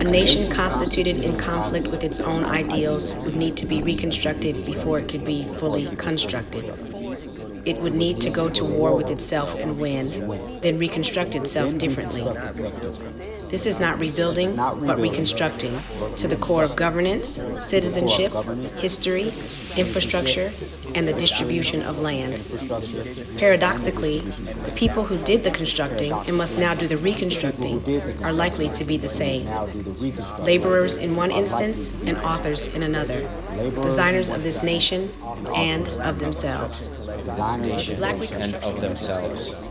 nation constituted in conflict with its own ideals would need to be reconstructed before it could be fully constructed. It would need to go to war with itself and win, then reconstruct itself differently. This is not rebuilding, but reconstructing to the core of governance, citizenship, history, infrastructure, and the distribution of land. Paradoxically, the people who did the constructing and must now do the reconstructing are likely to be the same. Laborers in one instance and authors in another. Designers of this nation and of themselves. And of themselves.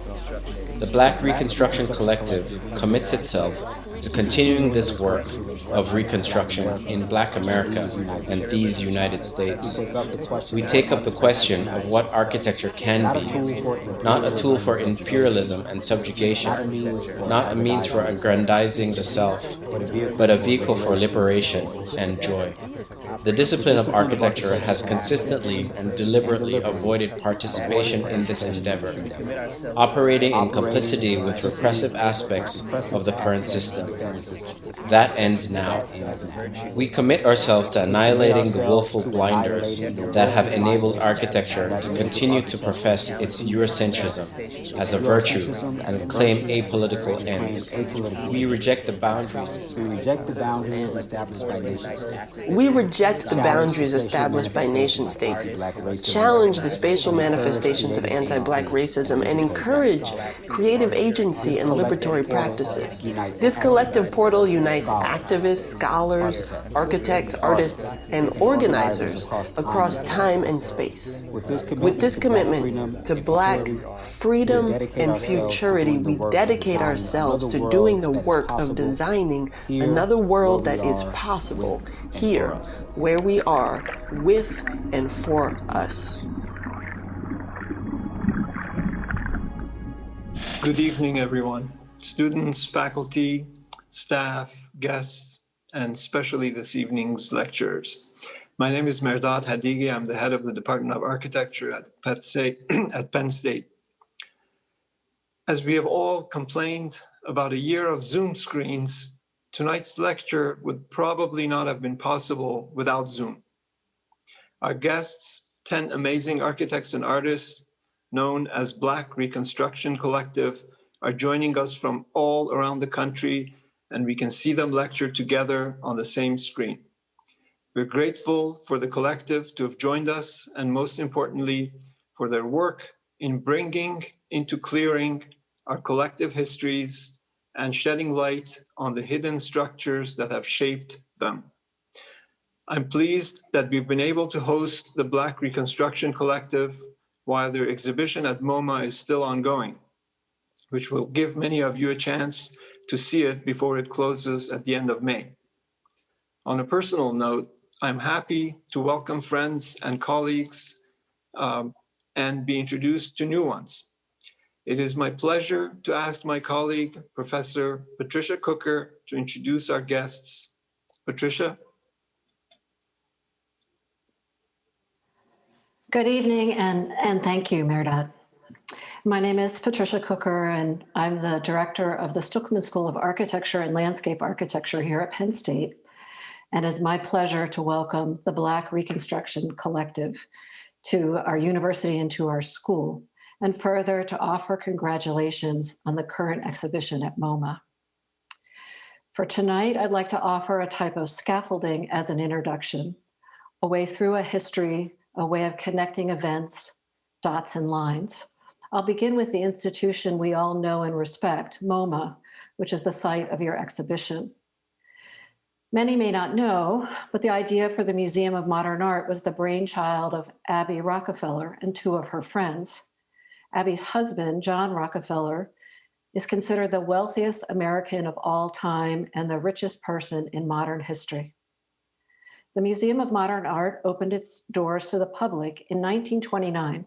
The Black Reconstruction Collective commits itself to continuing this work of reconstruction in Black America and these United States. We take up the question of what architecture can be, not a tool for imperialism and subjugation, not a means for aggrandizing the self, but a vehicle for liberation and joy. The discipline of architecture has consistently and deliberately avoided participation in this endeavor, operating in complicity with repressive aspects of the current system. That ends now. We commit ourselves to annihilating the willful blinders that have enabled architecture to continue to profess its Eurocentrism as a virtue and claim apolitical ends. We reject the boundaries established by nation states. We reject the boundaries established by nation states, challenge the spatial manifestations of anti-Black racism, and encourage creative agency and liberatory practices. This collective portal unites activists, scholars, architects, artists, and organizers across time and space. With this commitment to Black freedom and futurity, we dedicate ourselves to doing the work of designing another world that is possible here, where we are, with and for us. Good evening, everyone. Students, faculty, staff, guests, and especially this evening's lecturers. My name is Mehrdad Hadigi. I'm the head of the Department of Architecture at Penn State. As we have all complained about a year of Zoom screens, tonight's lecture would probably not have been possible without Zoom. Our guests, 10 amazing architects and artists known as Black Reconstruction Collective, are joining us from all around the country, and we can see them lecture together on the same screen. We're grateful for the collective to have joined us, and most importantly, for their work in bringing into clearing our collective histories and shedding light on the hidden structures that have shaped them. I'm pleased that we've been able to host the Black Reconstruction Collective while their exhibition at MoMA is still ongoing, which will give many of you a chance to see it before it closes at the end of May. On a personal note, I'm happy to welcome friends and colleagues and be introduced to new ones. It is my pleasure to ask my colleague, Professor Patricia Cooke, to introduce our guests. Patricia. Good evening, and thank you, Mehrdad. My name is Patricia Cooke, and I'm the director of the Stuckeman School of Architecture and Landscape Architecture here at Penn State. And it's my pleasure to welcome the Black Reconstruction Collective to our university and to our school, and further to offer congratulations on the current exhibition at MoMA. For tonight, I'd like to offer a type of scaffolding as an introduction, a way through a history, a way of connecting events, dots and lines. I'll begin with the institution we all know and respect, MoMA, which is the site of your exhibition. Many may not know, but the idea for the Museum of Modern Art was the brainchild of Abby Rockefeller and two of her friends. Abby's husband, John Rockefeller, is considered the wealthiest American of all time and the richest person in modern history. The Museum of Modern Art opened its doors to the public in 1929,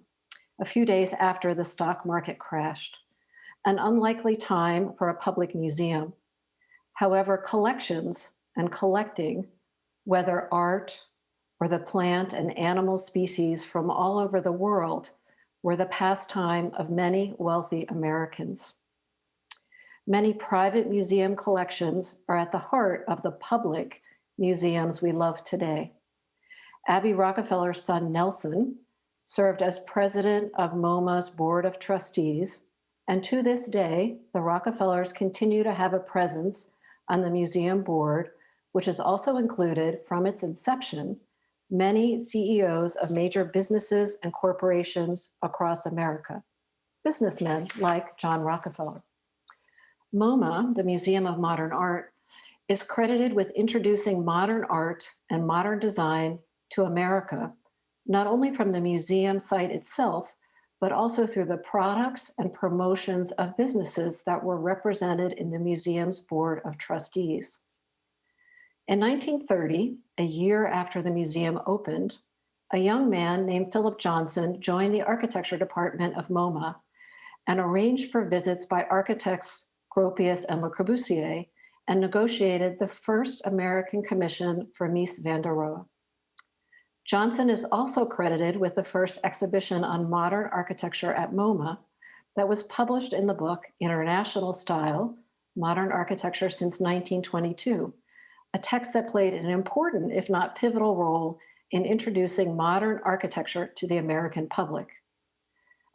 a few days after the stock market crashed, an unlikely time for a public museum. However, collections and collecting, whether art or the plant and animal species from all over the world, were the pastime of many wealthy Americans. Many private museum collections are at the heart of the public museums we love today. Abby Rockefeller's son, Nelson, served as president of MoMA's Board of Trustees, and to this day, the Rockefellers continue to have a presence on the museum board, which has also included, from its inception, many CEOs of major businesses and corporations across America, businessmen like John Rockefeller. MoMA, the Museum of Modern Art, is credited with introducing modern art and modern design to America, not only from the museum site itself, but also through the products and promotions of businesses that were represented in the museum's Board of Trustees. In 1930, a year after the museum opened, a young man named Philip Johnson joined the architecture department of MoMA and arranged for visits by architects Gropius and Le Corbusier and negotiated the first American commission for Mies van der Rohe. Johnson is also credited with the first exhibition on modern architecture at MoMA that was published in the book International Style, Modern Architecture Since 1922, a text that played an important, if not pivotal, role in introducing modern architecture to the American public.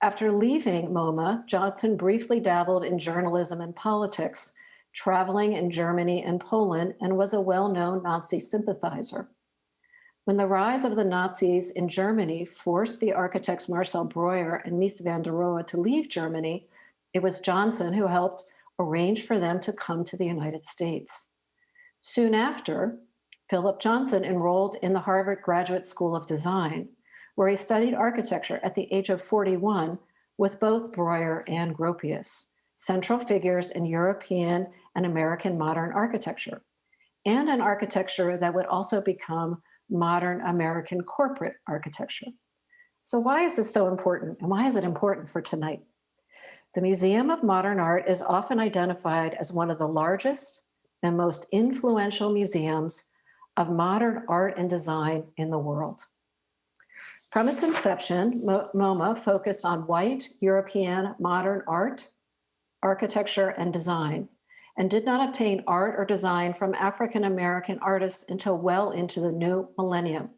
After leaving MoMA, Johnson briefly dabbled in journalism and politics, traveling in Germany and Poland, and was a well-known Nazi sympathizer. When the rise of the Nazis in Germany forced the architects Marcel Breuer and Mies van der Rohe to leave Germany, it was Johnson who helped arrange for them to come to the United States. Soon after, Philip Johnson enrolled in the Harvard Graduate School of Design, where he studied architecture at the age of 41 with both Breuer and Gropius, central figures in European and American modern architecture, and an architecture that would also become modern American corporate architecture. So why is this so important, and why is it important for tonight? The Museum of Modern Art is often identified as one of the largest and most influential museums of modern art and design in the world. From its inception, MoMA focused on white European modern art, architecture, and design, and did not obtain art or design from African American artists until well into the new millennium,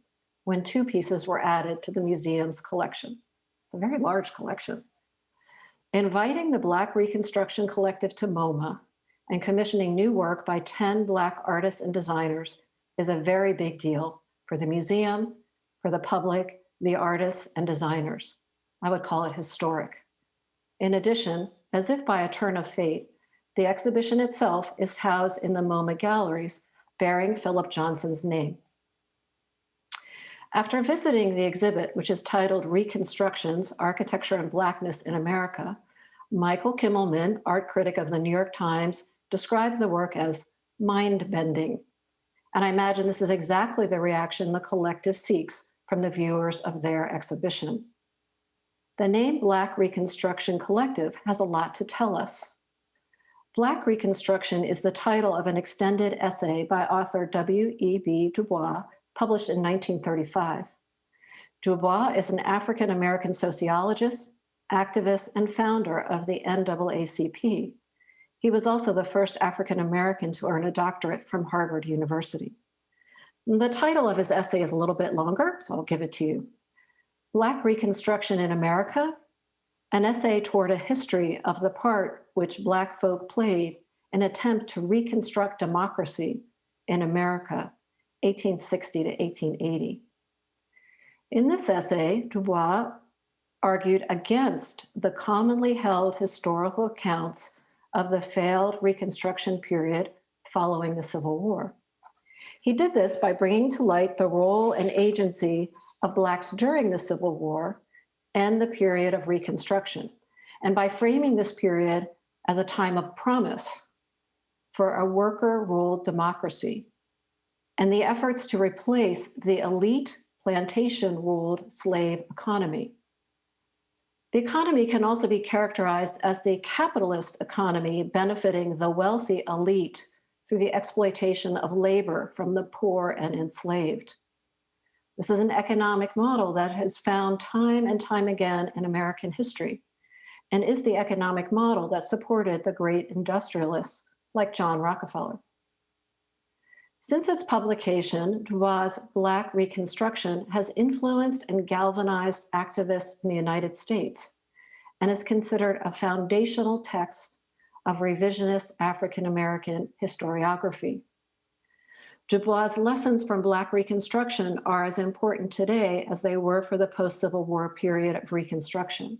when 2 pieces were added to the museum's collection. It's a very large collection. Inviting the Black Reconstruction Collective to MoMA and commissioning new work by 10 Black artists and designers is a very big deal for the museum, for the public, the artists and designers. I would call it historic. In addition, as if by a turn of fate, the exhibition itself is housed in the MoMA galleries, bearing Philip Johnson's name. After visiting the exhibit, which is titled Reconstructions, Architecture and Blackness in America, Michael Kimmelman, art critic of the New York Times, described the work as mind-bending. And I imagine this is exactly the reaction the collective seeks from the viewers of their exhibition. The name Black Reconstruction Collective has a lot to tell us. Black Reconstruction is the title of an extended essay by author W.E.B. Du Bois, published in 1935. Du Bois is an African-American sociologist, activist, and founder of the NAACP. He was also the first African-American to earn a doctorate from Harvard University. The title of his essay is a little bit longer, so I'll give it to you. Black Reconstruction in America, an essay toward a history of the part which Black folk played in an attempt to reconstruct democracy in America, 1860 to 1880. In this essay, Du Bois argued against the commonly held historical accounts of the failed Reconstruction period following the Civil War. He did this by bringing to light the role and agency of Blacks during the Civil War and the period of Reconstruction, and by framing this period as a time of promise for a worker-ruled democracy and the efforts to replace the elite plantation-ruled slave economy. The economy can also be characterized as the capitalist economy benefiting the wealthy elite through the exploitation of labor from the poor and enslaved. This is an economic model that has found time and time again in American history. and is the economic model that supported the great industrialists like John Rockefeller. Since its publication, Dubois' Black Reconstruction has influenced and galvanized activists in the United States and is considered a foundational text of revisionist African-American historiography. Dubois' lessons from Black Reconstruction are as important today as they were for the post-Civil War period of Reconstruction.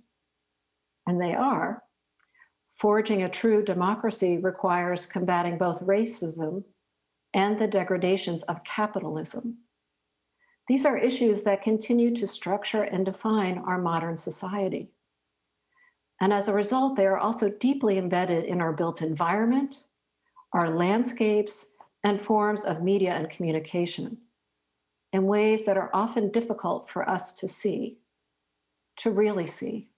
And they are: forging a true democracy requires combating both racism and the degradations of capitalism. These are issues that continue to structure and define our modern society. And as a result, they are also deeply embedded in our built environment, our landscapes, and forms of media and communication in ways that are often difficult for us to see, to really see.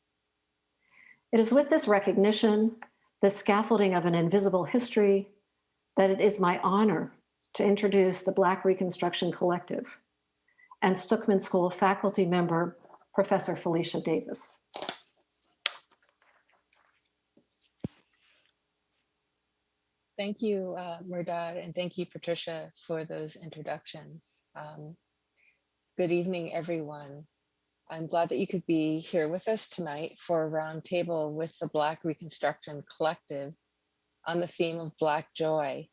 It is with this recognition, the scaffolding of an invisible history, that it is my honor to introduce the Black Reconstruction Collective and Stuckeman School faculty member, Professor Felecia Davis. Thank you, Mehrdad, and thank you, Patricia, for those introductions. Good evening, everyone. I'm glad that you could be here with us tonight for a roundtable with the Black Reconstruction Collective on the theme of Black Joy.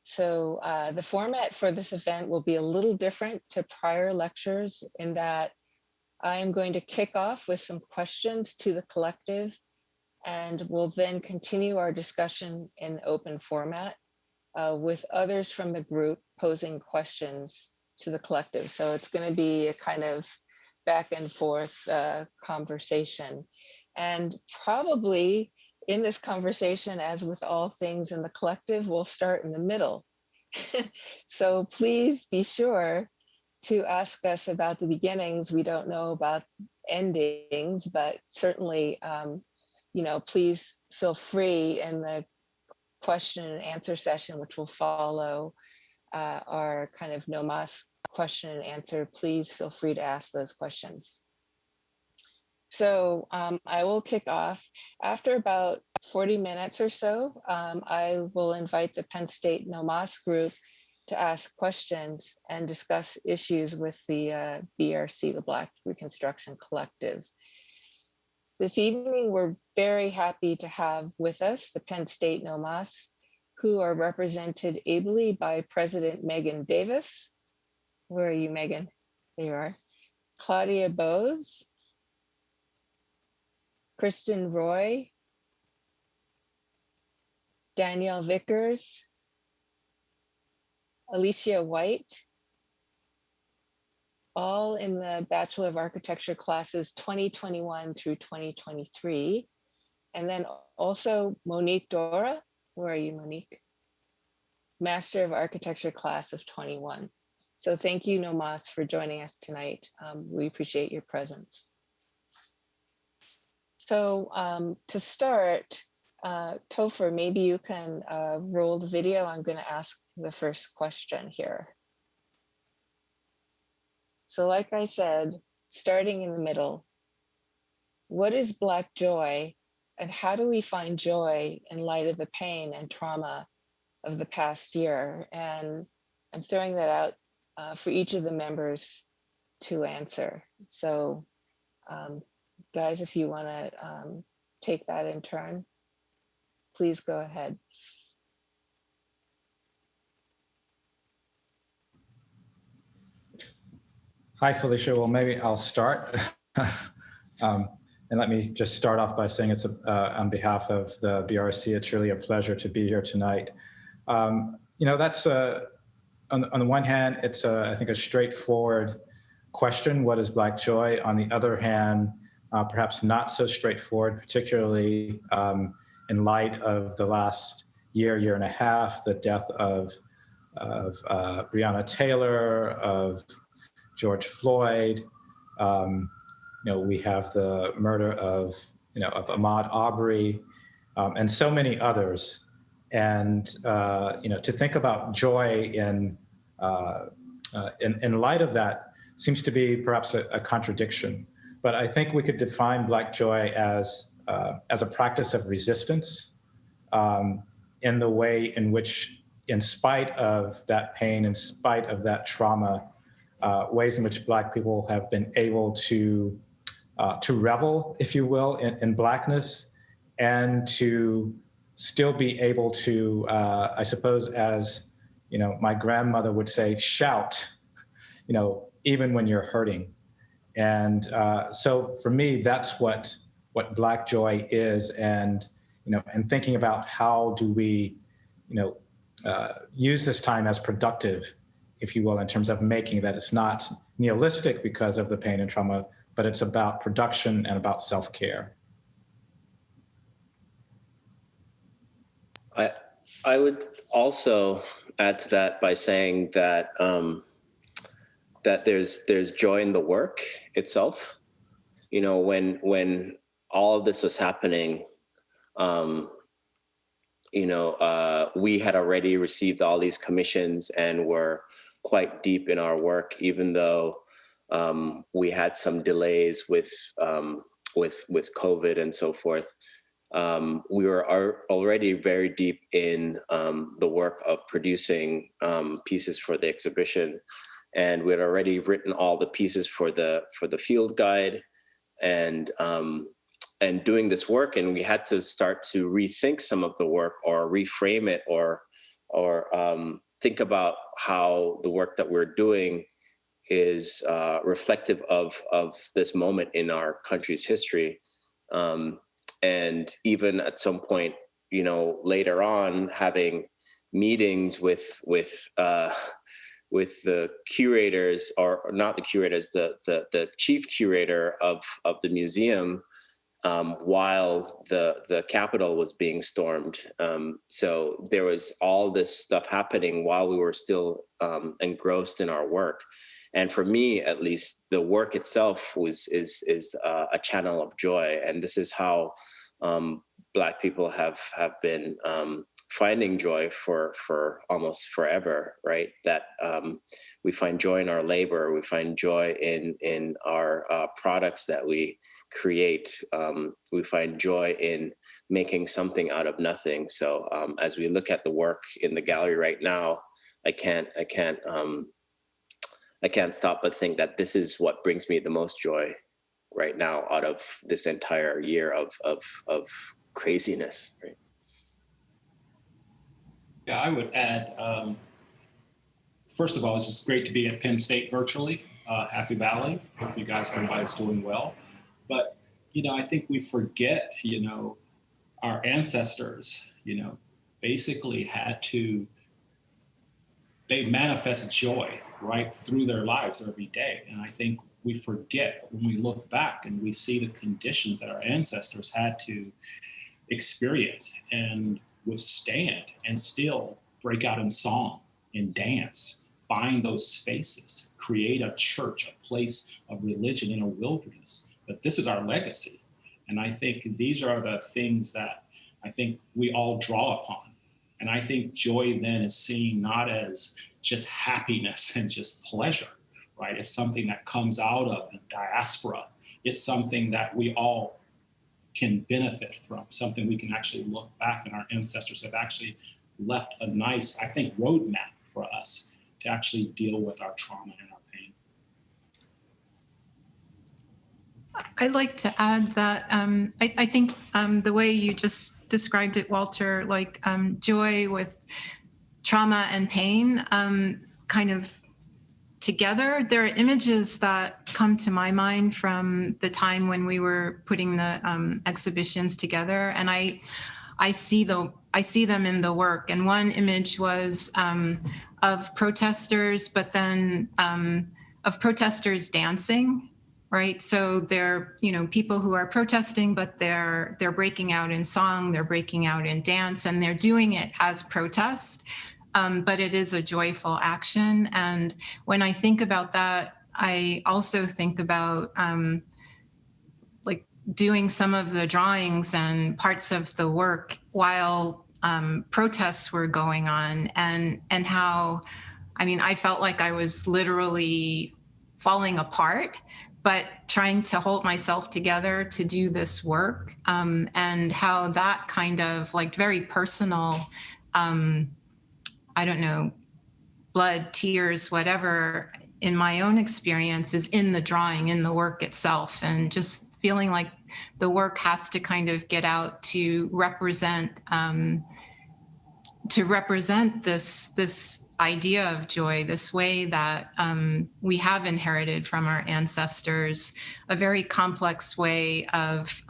So the format for this event will be a little different to prior lectures in that I am going to kick off with some questions to the collective, and we'll then continue our discussion in open format with others from the group posing questions to the collective. So it's going to be a kind of back and forth conversation. And probably in this conversation, as with all things in the collective, we'll start in the middle. So please be sure to ask us about the beginnings. We don't know about endings, but certainly, please feel free in the question and answer session, which will follow our kind of NOMAS question and answer. Please feel free to ask those questions. So I will kick off. After about 40 minutes or so, I will invite the Penn State NOMAS group to ask questions and discuss issues with the BRC, the Black Reconstruction Collective. This evening, we're very happy to have with us the Penn State NOMAS, who are represented ably by President Megan Davis. Where are you, Megan? There you are. Claudia Bose, Kristen Roy, Danielle Vickers, Alicia White, all in the Bachelor of Architecture classes 2021 through 2023. And then also Monique Dora. Where are you, Monique? Master of Architecture class of 21. So thank you, NOMAS, for joining us tonight. We appreciate your presence. So to start, Topher, maybe you can roll the video. I'm going to ask the first question here. So like I said, starting in the middle, what is Black joy, and how do we find joy in light of the pain and trauma of the past year? And I'm throwing that out for each of the members to answer. So guys, if you want to take that in turn, please go ahead. Hi, Felecia. Well, maybe I'll start. And let me just start off by saying it's on behalf of the BRC, it's really a pleasure to be here tonight. That's on the one hand, it's I think a straightforward question, what is Black joy? On the other hand, perhaps not so straightforward, particularly in light of the last year and a half, the death of Breonna Taylor, of George Floyd. We have the murder of Ahmaud Arbery, and so many others. And to think about joy in light of that seems to be perhaps a contradiction. But I think we could define Black joy as as a practice of resistance, in the way in which, in spite of that pain, in spite of that trauma, ways in which Black people have been able to revel, if you will, in Blackness, and to still be able to, I suppose, as my grandmother would say, shout, even when you're hurting. And so for me, that's what Black joy is, and and thinking about how do we, use this time as productive, if you will, in terms of making that it's not nihilistic because of the pain and trauma, but it's about production and about self-care. I would also add to that by saying that that there's joy in the work itself. When all of this was happening, we had already received all these commissions and were quite deep in our work, even though we had some delays with COVID and so forth. We were already very deep in the work of producing pieces for the exhibition, and we had already written all the pieces for the field guide, and doing this work, and we had to start to rethink some of the work or reframe it or think about how the work that we're doing is reflective of this moment in our country's history. And even at some point, later on, having meetings with the curators, or not the curators, the chief curator of the museum, while the Capitol was being stormed. So there was all this stuff happening while we were still engrossed in our work. And for me, at least, the work itself is a channel of joy. And this is how Black people have been finding joy for almost forever, right? That we find joy in our labor, we find joy in our products that we create, we find joy in making something out of nothing. So as we look at the work in the gallery right now, I can't stop but think that this is what brings me the most joy right now out of this entire year of craziness. Right? Yeah, I would add, first of all, it's just great to be at Penn State virtually. Happy Valley. Hope you guys, everybody's doing well. But, I think we forget, our ancestors, basically they manifest joy right through their lives every day. And I think we forget when we look back and we see the conditions that our ancestors had to experience and withstand and still break out in song and dance, find those spaces, create a church, a place of religion in a wilderness. But this is our legacy. And I think these are the things that I think we all draw upon. And I think joy then is seen not as just happiness and just pleasure, right? It's something that comes out of the diaspora. It's something that we all can benefit from, something we can actually look back, and our ancestors have actually left a nice, I think, roadmap for us to actually deal with our trauma and our pain. I'd like to add that I think the way you just described it, Walter, like joy with trauma and pain kind of together. There are images that come to my mind from the time when we were putting the exhibitions together, and I see them in the work. And one image was of protesters, but then of protesters dancing, right? So they're, people who are protesting, but they're breaking out in song, they're breaking out in dance, and they're doing it as protest. But it is a joyful action. And when I think about that, I also think about like doing some of the drawings and parts of the work while protests were going on, and how, I felt like I was literally falling apart but trying to hold myself together to do this work, and how that kind of like very personal, I don't know, blood, tears, whatever, in my own experience is in the drawing, in the work itself, and just feeling like the work has to kind of get out to represent this idea of joy, this way that we have inherited from our ancestors, a very complex way of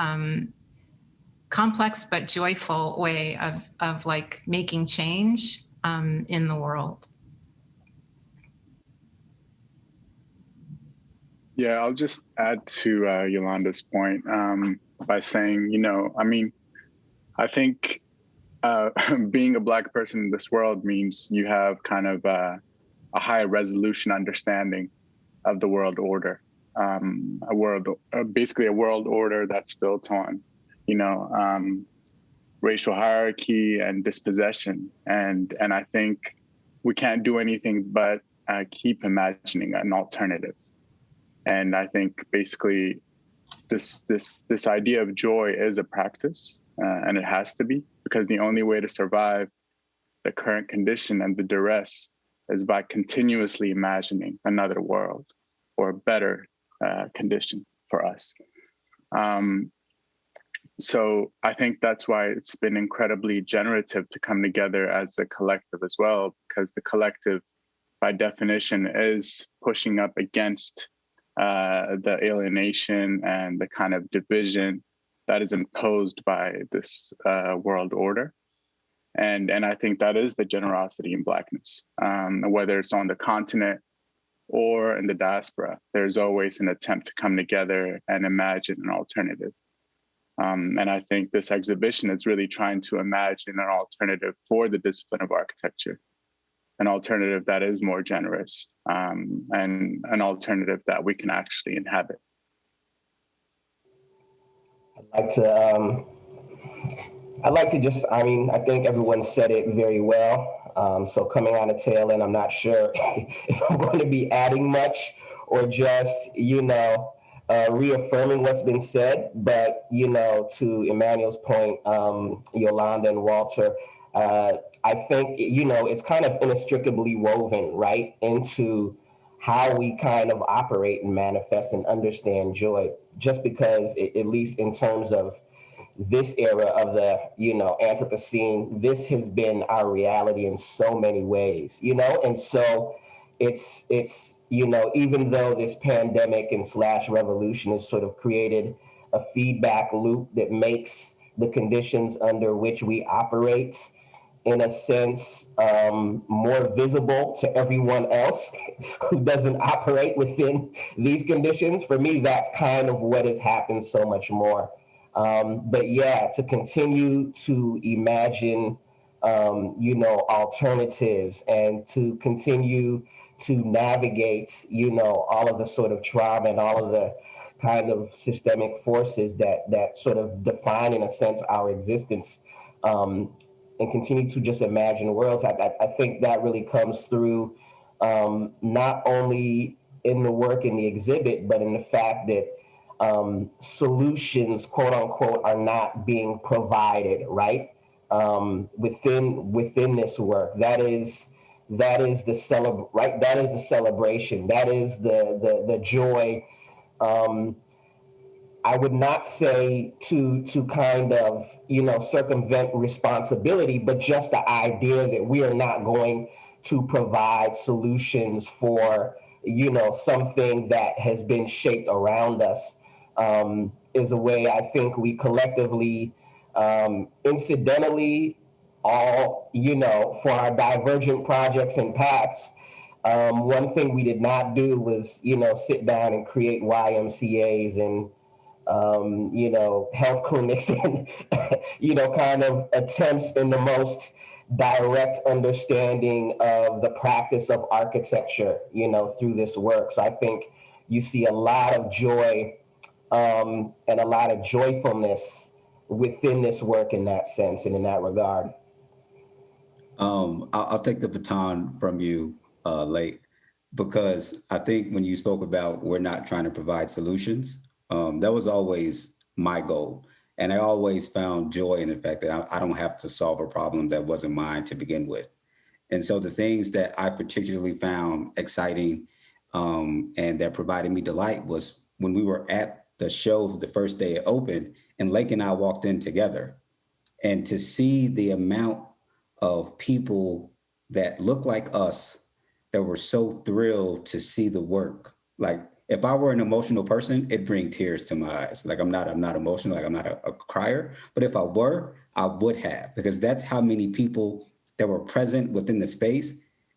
complex but joyful way of like making change in the world. Yeah, I'll just add to Yolanda's point by saying, I think being a Black person in this world means you have kind of a high resolution understanding of the world order, basically a world order that's built on, racial hierarchy and dispossession. And I think we can't do anything but keep imagining an alternative. And I think basically this idea of joy is a practice, and it has to be, because the only way to survive the current condition and the duress is by continuously imagining another world or a better condition for us. So I think that's why it's been incredibly generative to come together as a collective as well, because the collective, by definition, is pushing up against the alienation and the kind of division that is imposed by this world order. And I think that is the generosity in Blackness, whether it's on the continent or in the diaspora. There's always an attempt to come together and imagine an alternative. And I think this exhibition is really trying to imagine an alternative for the discipline of architecture, an alternative that is more generous, and an alternative that we can actually inhabit. I'd like to just, I think everyone said it very well. So coming on the tail end, I'm not sure if I'm going to be adding much or just, reaffirming what's been said. But, to Emanuel's point, Yolande and Walter, I think, it's kind of inextricably woven, right, into how we kind of operate and manifest and understand joy, just because, at least in terms of this era of the, Anthropocene, this has been our reality in so many ways, and so it's, even though this pandemic and / revolution has sort of created a feedback loop that makes the conditions under which we operate, in a sense, more visible to everyone else who doesn't operate within these conditions. For me, that's kind of what has happened so much more. But yeah, to continue to imagine, alternatives, and to continue to navigate, all of the sort of trauma and all of the kind of systemic forces that sort of define, in a sense, our existence, and continue to just imagine worlds. I think that really comes through not only in the work in the exhibit, but in the fact that solutions, quote unquote, are not being provided, right? Within this work. That is the celebration. That is the joy. I would not say to kind of, circumvent responsibility, but just the idea that we are not going to provide solutions for, something that has been shaped around us, is a way I think we collectively, incidentally, all, for our divergent projects and paths. One thing we did not do was, sit down and create YMCAs and, health clinics and, kind of attempts in the most direct understanding of the practice of architecture, through this work. So I think you see a lot of joy and a lot of joyfulness within this work in that sense and in that regard. I'll take the baton from you, Late. because I think when you spoke about we're not trying to provide solutions, that was always my goal. And I always found joy in the fact that I don't have to solve a problem that wasn't mine to begin with. And so the things that I particularly found exciting and that provided me delight was when we were at the show the first day it opened, and Lake and I walked in together. And to see the amount of people that look like us that were so thrilled to see the work. Like if I were an emotional person, it'd bring tears to my eyes. Like I'm not emotional, like I'm not a crier. But if I were, I would have, because that's how many people that were present within the space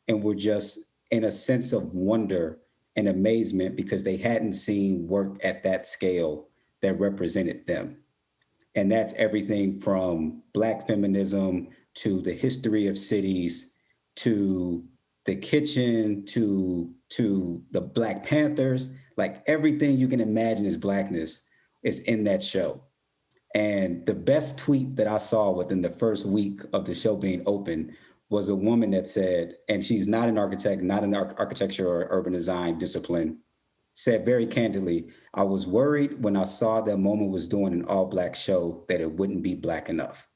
and were just in a sense of wonder and amazement because they hadn't seen work at that scale that represented them. And that's everything from Black feminism to the history of cities, to the kitchen, to the Black Panthers. Like everything you can imagine as Blackness is in that show. And the best tweet that I saw within the first week of the show being open was a woman that said, and she's not an architect, not in the architecture or urban design discipline, said very candidly, I was worried when I saw that MoMA was doing an all Black show that it wouldn't be Black enough.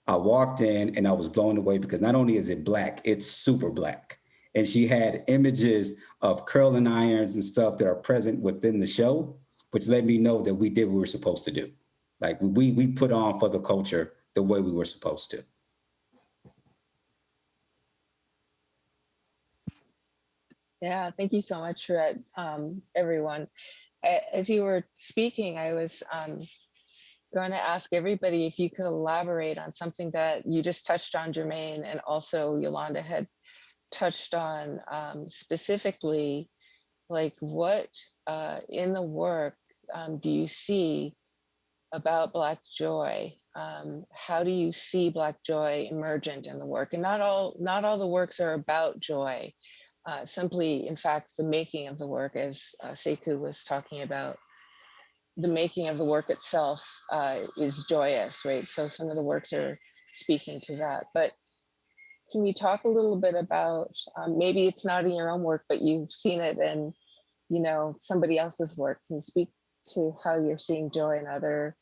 I walked in and I was blown away because not only is it Black, it's super Black. And she had images of curling irons and stuff that are present within the show, which let me know that we did what we were supposed to do. Like we put on for the culture the way we were supposed to. Yeah, thank you so much for that, everyone. As you were speaking, I was going to ask everybody if you could elaborate on something that you just touched on, Germane, and also Yolande had touched on specifically, like what in the work do you see about Black joy? How do you see Black joy emergent in the work? And not all the works are about joy. Simply, in fact, the making of the work, as Sekou was talking about, the making of the work itself is joyous, right? So some of the works are speaking to that. But can you talk a little bit about, maybe it's not in your own work, but you've seen it in, somebody else's work. Can you speak to how you're seeing joy in other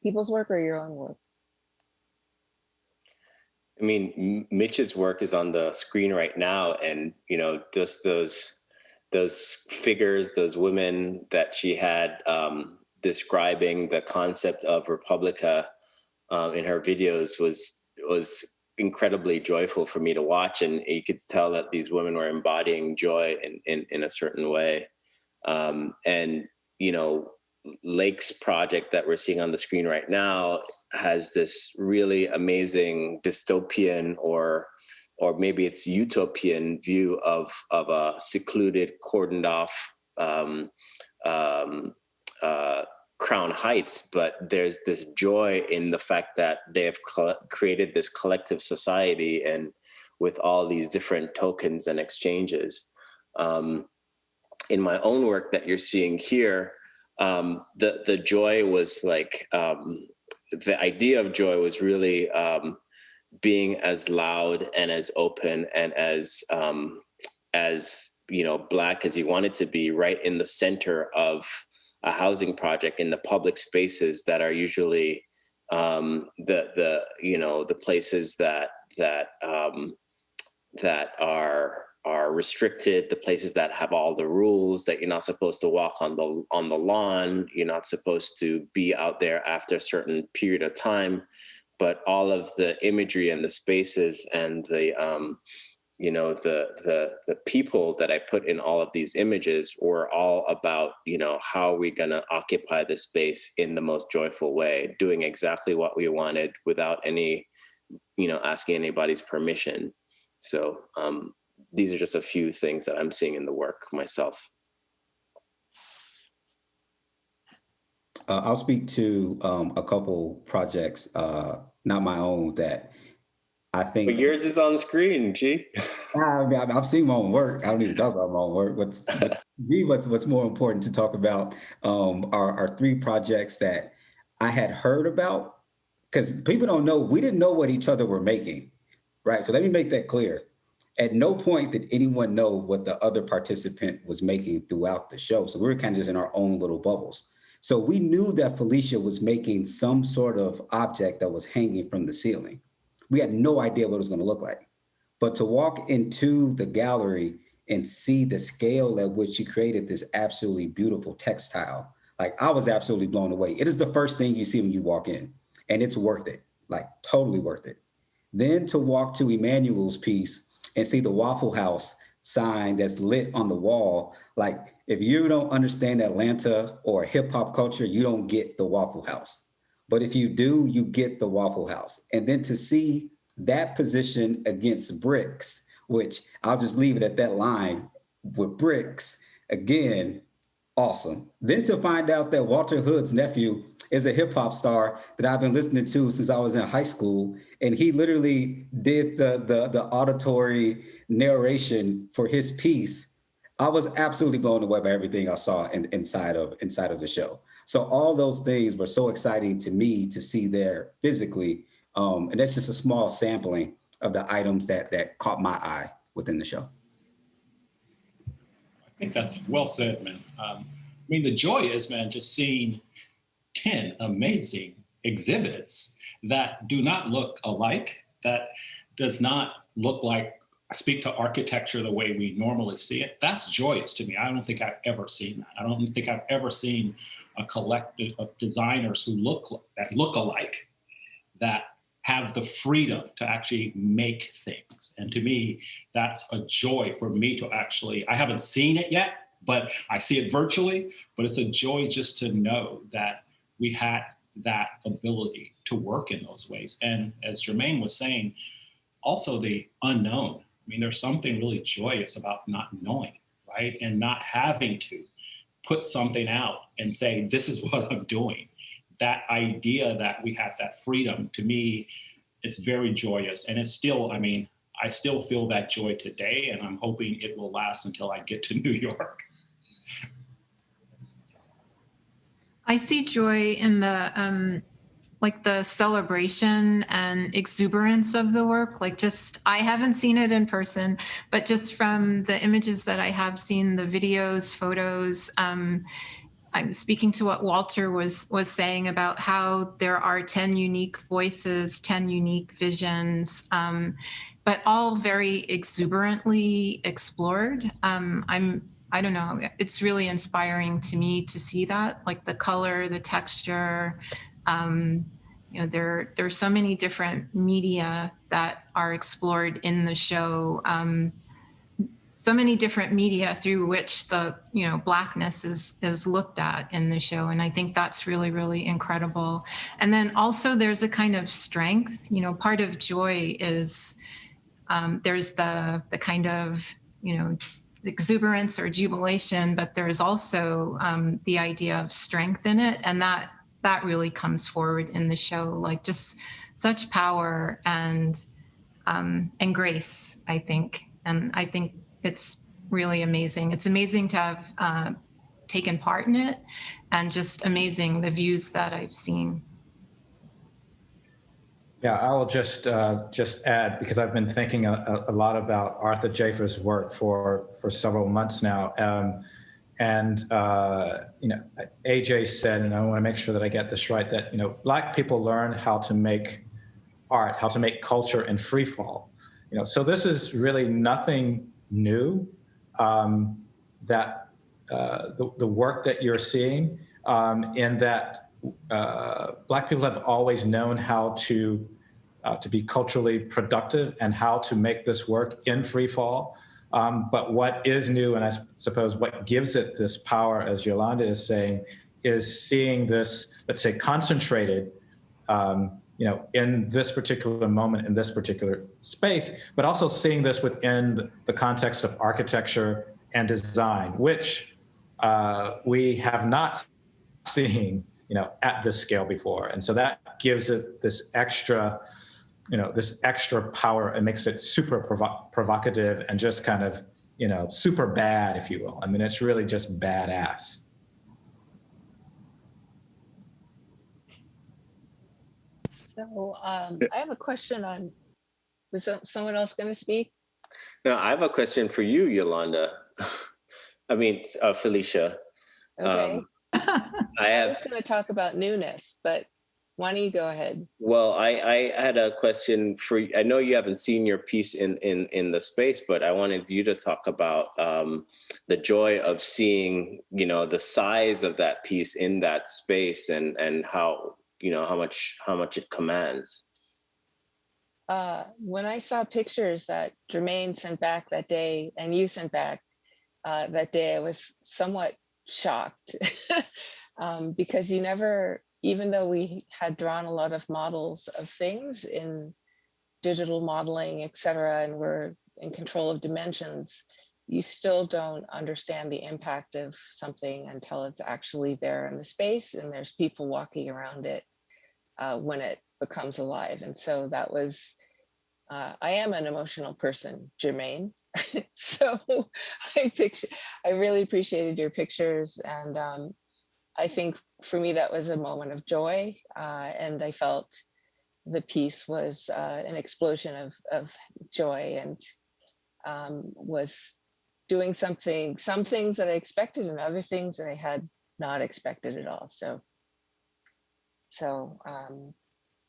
people's work or your own work? I mean, Mitch's work is on the screen right now, and just those figures, those women that she had describing the concept of Republica in her videos was incredibly joyful for me to watch, and you could tell that these women were embodying joy in a certain way. And Lake's project that we're seeing on the screen right now has this really amazing dystopian or maybe it's utopian view of a secluded, cordoned off Crown Heights, but there's this joy in the fact that they have created this collective society and with all these different tokens and exchanges. In my own work that you're seeing here, the joy was like, the idea of joy was really being as loud and as open and as Black as you want it to be, right in the center of a housing project, in the public spaces that are usually the places that are restricted, the places that have all the rules, that you're not supposed to walk on the lawn, you're not supposed to be out there after a certain period of time, but all of the imagery and the spaces and the people that I put in all of these images were all about, how are we going to occupy the space in the most joyful way, doing exactly what we wanted without any, asking anybody's permission. So these are just a few things that I'm seeing in the work myself. I'll speak to a couple projects, not my own, that I think. But yours is on screen, G. I've seen my own work. I don't need to talk about my own work. What's more important to talk about are three projects that I had heard about, because people don't know, we didn't know what each other were making, right? So let me make that clear. At no point did anyone know what the other participant was making throughout the show. So we were kind of just in our own little bubbles. So we knew that Felecia was making some sort of object that was hanging from the ceiling. We had no idea what it was going to look like. But to walk into the gallery and see the scale at which she created this absolutely beautiful textile, like I was absolutely blown away. It is the first thing you see when you walk in, and it's worth it, like totally worth it. Then to walk to Emanuel's piece and see the Waffle House sign that's lit on the wall, like if you don't understand Atlanta or hip hop culture, you don't get the Waffle House. But if you do, you get the Waffle House. And then to see that position against bricks, which I'll just leave it at that line with bricks, again, awesome. Then to find out that Walter Hood's nephew is a hip hop star that I've been listening to since I was in high school. And he literally did the auditory narration for his piece. I was absolutely blown away by everything I saw inside of the show. So all those things were so exciting to me to see there physically. And that's just a small sampling of the items that caught my eye within the show. I think that's well said, man. I mean, the joy is, man, just seeing 10 amazing exhibits that do not look alike, that does not look like, speak to architecture the way we normally see it. That's joyous to me. I don't think I've ever seen that. I don't think I've ever seen a collective of designers who look alike, that have the freedom to actually make things. And to me, that's a joy for me to actually, I haven't seen it yet, but I see it virtually, but it's a joy just to know that we had that ability to work in those ways. And as Germane was saying, also the unknown. I mean, there's something really joyous about not knowing, right? And not having to put something out and say, this is what I'm doing. That idea that we have that freedom, to me, it's very joyous. And it's still, I mean, I still feel that joy today, and I'm hoping it will last until I get to New York. I see joy in the like the celebration and exuberance of the work. Like just, I haven't seen it in person, but just from the images that I have seen, the videos, photos, I'm speaking to what Walter was saying about how there are 10 unique voices, 10 unique visions, but all very exuberantly explored. I don't know, it's really inspiring to me to see that, like the color, the texture. You know, there's so many different media that are explored in the show. So many different media through which the, you know, Blackness is looked at in the show. And I think that's really, really incredible. And then also there's a kind of strength, you know, part of joy is there's the kind of, you know, exuberance or jubilation, but there's also the idea of strength in it. And that really comes forward in the show, like just such power and grace, I think. And I think it's really amazing. It's amazing to have taken part in it, and just amazing the views that I've seen. Yeah, I will just add, because I've been thinking a lot about Arthur Jeyifous' work for several months now. You know, AJ said, and I want to make sure that I get this right, that, you know, Black people learn how to make art, how to make culture in free fall. You know, so this is really nothing new. That the work that you're seeing, in that Black people have always known how to be culturally productive and how to make this work in free fall. But what is new, and I suppose what gives it this power, as Yolande is saying, is seeing this, let's say, concentrated, you know, in this particular moment, in this particular space, but also seeing this within the context of architecture and design, which we have not seen, you know, at this scale before. And so that gives it this extra, you know, this extra power, and makes it super provocative and just kind of, you know, super bad, if you will. I mean, it's really just badass. So I have a question on, was someone else going to speak? Now, I have a question for you, Yolande. Felecia. Okay. I was going to talk about newness, but why don't you go ahead? Well, I had a question for you. I know you haven't seen your piece in the space, but I wanted you to talk about the joy of seeing, the size of that piece in that space and how much it commands. When I saw pictures that Germane sent back that day and you sent back that day, I was somewhat shocked because you never, even though we had drawn a lot of models of things in digital modeling, et cetera, and we're in control of dimensions, you still don't understand the impact of something until it's actually there in the space and there's people walking around it when it becomes alive. And so that was, I am an emotional person, Germane. So I really appreciated your pictures. And I think for me, that was a moment of joy. And I felt the piece was an explosion of joy and was doing some things that I expected and other things that I had not expected at all. So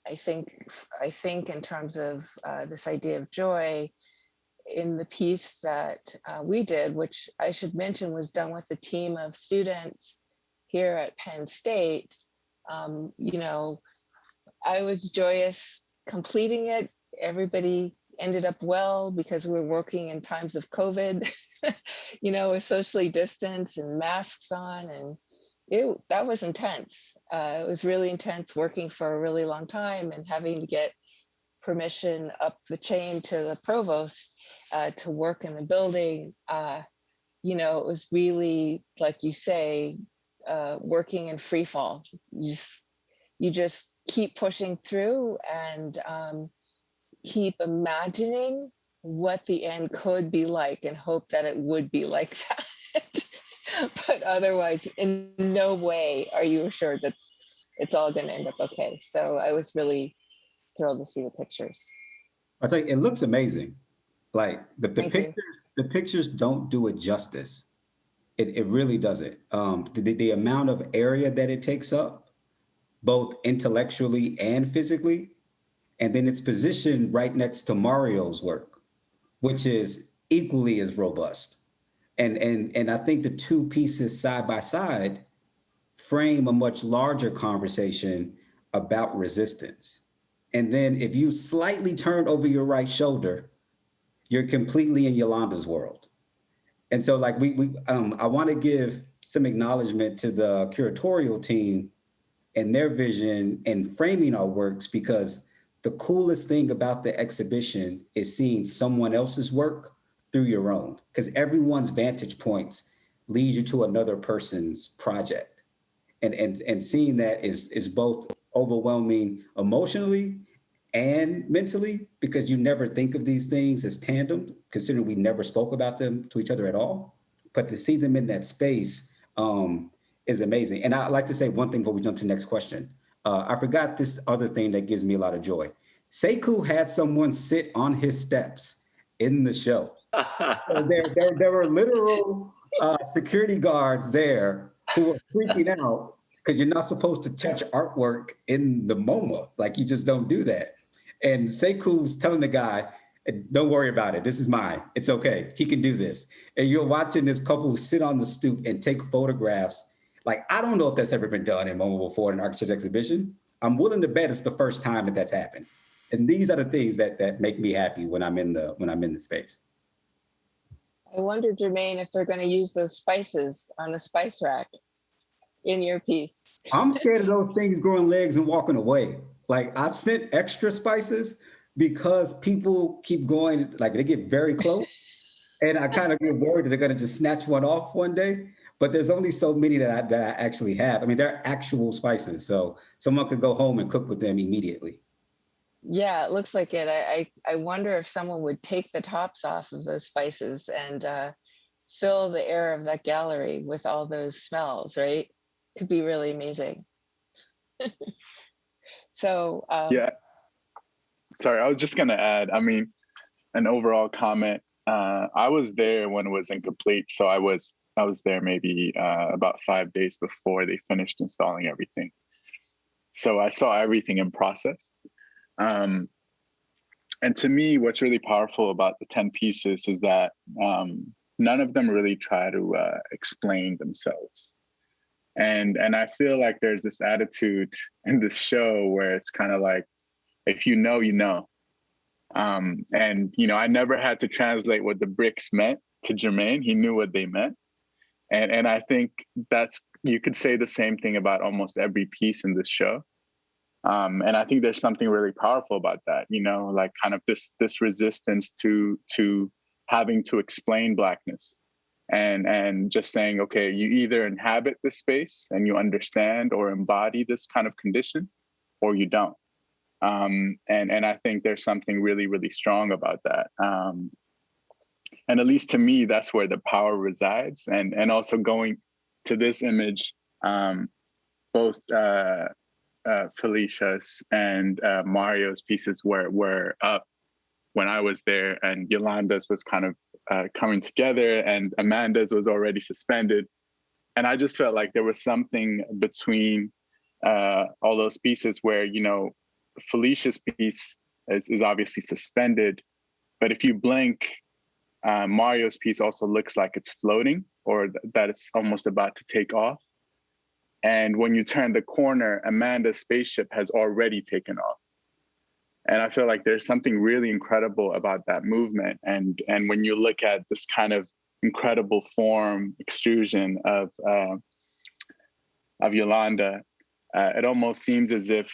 I think in terms of this idea of joy, in the piece that we did, which I should mention was done with a team of students here at Penn State, I was joyous completing it. Everybody ended up well because we were working in times of COVID, with socially distanced and masks on, and that was intense. It was really intense working for a really long time and having to get permission up the chain to the provost to work in the building. It was really, like you say, working in free fall. You just keep pushing through and keep imagining what the end could be like and hope that it would be like that. But otherwise, in no way are you assured that it's all going to end up okay. So I was really thrilled to see the pictures. I'll tell you, it looks amazing. Like the pictures don't do it justice. It really doesn't. The amount of area that it takes up, both intellectually and physically, and then it's positioned right next to Mario's work, which is equally as robust. And I think the two pieces side by side frame a much larger conversation about resistance. And then if you slightly turn over your right shoulder, you're completely in Yolanda's world. And so like I want to give some acknowledgement to the curatorial team and their vision in framing our works, because the coolest thing about the exhibition is seeing someone else's work through your own, because everyone's vantage points lead you to another person's project. And seeing that is both overwhelming emotionally and mentally, because you never think of these things as tandem, considering we never spoke about them to each other at all. But to see them in that space is amazing. And I'd like to say one thing before we jump to the next question. I forgot this other thing that gives me a lot of joy. Sekou had someone sit on his steps in the show. So there were literal security guards there who were freaking out because you're not supposed to touch artwork in the MoMA. Like, you just don't do that. And Sekou's telling the guy, don't worry about it. This is mine. It's okay. He can do this. And you're watching this couple sit on the stoop and take photographs. Like, I don't know if that's ever been done in MoMA before in an architecture exhibition. I'm willing to bet it's the first time that that's happened. And these are the things that make me happy when I'm in the space. I wonder, Germane, if they're going to use those spices on the spice rack in your piece. I'm scared of those things growing legs and walking away. Like, I sent extra spices because people keep going, like, they get very close. And I kind of get worried that they're going to just snatch one off one day. But there's only so many that I actually have. I mean, they're actual spices. So someone could go home and cook with them immediately. Yeah, it looks like it. I wonder if someone would take the tops off of those spices and fill the air of that gallery with all those smells, right? Could be really amazing. So, yeah. Sorry, I was just going to add, I mean, an overall comment. I was there when it was incomplete, so I was there maybe about 5 days before they finished installing everything. So I saw everything in process. And to me, what's really powerful about the 10 pieces is that none of them really try to explain themselves. And I feel like there's this attitude in this show where it's kind of like, if you know, you know. And, you know, I never had to translate what the bricks meant to Germane. He knew what they meant. And I think you could say the same thing about almost every piece in this show. And I think there's something really powerful about that, you know, like kind of this resistance to having to explain Blackness and just saying, okay, you either inhabit this space and you understand or embody this kind of condition, or you don't. And I think there's something really, really strong about that. And at least to me, that's where the power resides. And also going to this image, both Felicia's and Mario's pieces were up when I was there, and Yolanda's was kind of coming together, and Amanda's was already suspended. And I just felt like there was something between all those pieces where, you know, Felicia's piece is obviously suspended, but if you blink, Mario's piece also looks like it's floating, or that it's almost about to take off. And when you turn the corner, Amanda's spaceship has already taken off. And I feel like there's something really incredible about that movement. And when you look at this kind of incredible form extrusion of Yolande, it almost seems as if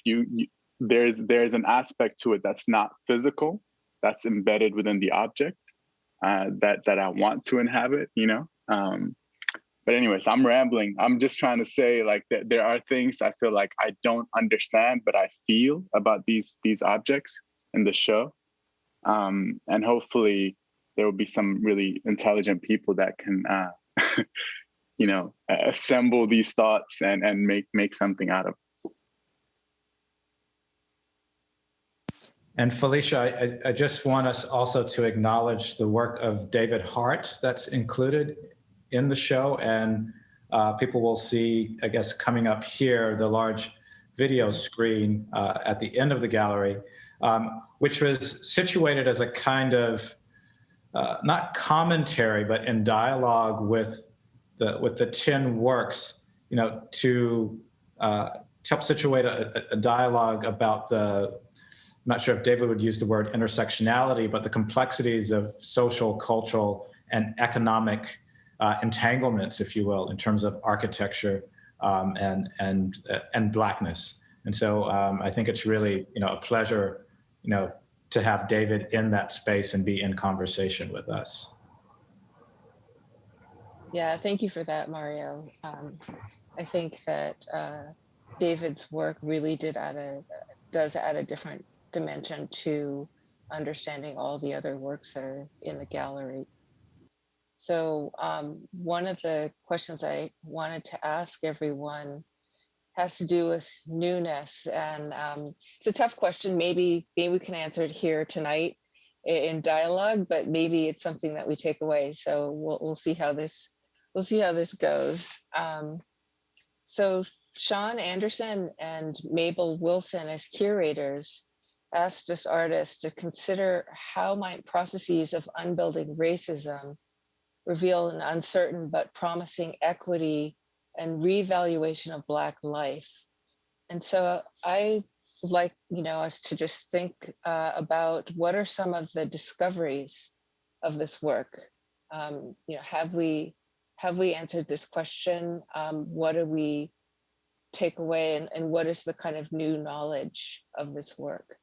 there's an aspect to it that's not physical, that's embedded within the object that I want to inhabit, you know? But anyways, I'm rambling. I'm just trying to say, like, that there are things I feel like I don't understand, but I feel about these objects in the show. And hopefully there will be some really intelligent people that can, you know, assemble these thoughts and make something out of it. And Felecia, I just want us also to acknowledge the work of David Hart that's included in the show, and people will see, I guess, coming up here, the large video screen at the end of the gallery, which was situated as a kind of, not commentary, but in dialogue with the 10 works, you know, to help situate a dialogue about I'm not sure if David would use the word intersectionality, but the complexities of social, cultural, and economic entanglements, if you will, in terms of architecture and Blackness. And so I think it's really, you know, a pleasure, you know, to have David in that space and be in conversation with us. Yeah, thank you for that, Mario. I think that David's work really does add a different dimension to understanding all the other works that are in the gallery. So one of the questions I wanted to ask everyone has to do with newness. And it's a tough question. Maybe we can answer it here tonight in dialogue, but maybe it's something that we take away. So we'll see how this goes. So Sean Anderson and Mabel Wilson as curators asked us artists to consider how might processes of unbuilding racism reveal an uncertain but promising equity and revaluation of Black life. And so I would like, you know, us to just think about what are some of the discoveries of this work. You know, have we answered this question? What do we take away, and what is the kind of new knowledge of this work?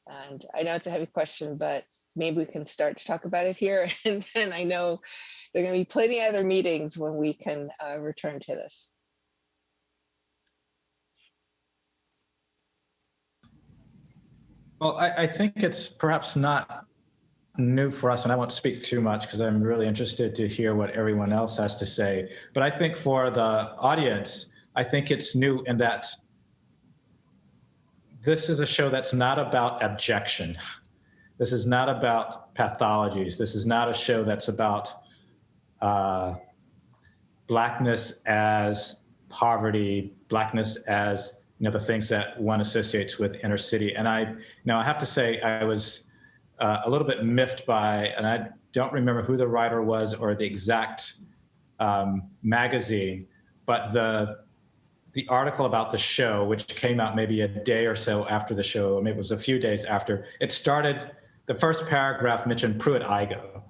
And I know it's a heavy question, but maybe we can start to talk about it here. And then I know there are going to be plenty of other meetings when we can return to this. Well, I think it's perhaps not new for us, and I won't speak too much because I'm really interested to hear what everyone else has to say. But I think for the audience, I think it's new in that this is a show that's not about abjection. This is not about pathologies. This is not a show that's about Blackness as poverty, Blackness as, the things that one associates with inner city. And I have to say I was a little bit miffed by, and I don't remember who the writer was or the exact magazine, but the article about the show, which came out maybe a day or so after the show, maybe it was a few days after, it started, the first paragraph mentioned Pruitt-Igoe.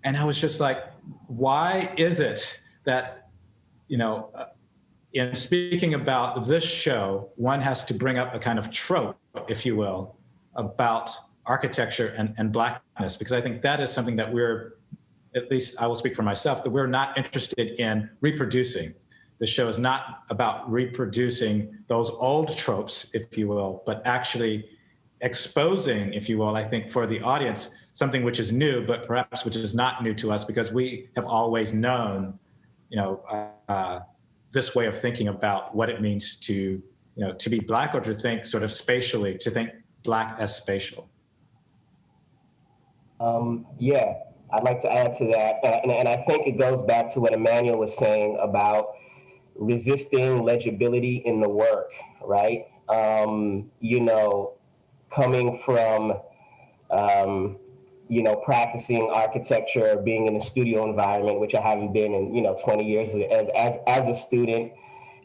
And I was just like, why is it that, in speaking about this show, one has to bring up a kind of trope, if you will, about architecture and Blackness? Because I think that is something that we're, at least I will speak for myself, that we're not interested in reproducing. The show is not about reproducing those old tropes, if you will, but actually exposing, if you will, I think for the audience, something which is new, but perhaps which is not new to us, because we have always known, this way of thinking about what it means to be Black, or to think sort of spatially, to think Black as spatial. Yeah, I'd like to add to that. And I think it goes back to what Emanuel was saying about resisting legibility in the work, right? Coming from, practicing architecture, being in a studio environment, which I haven't been in, 20 years as a student,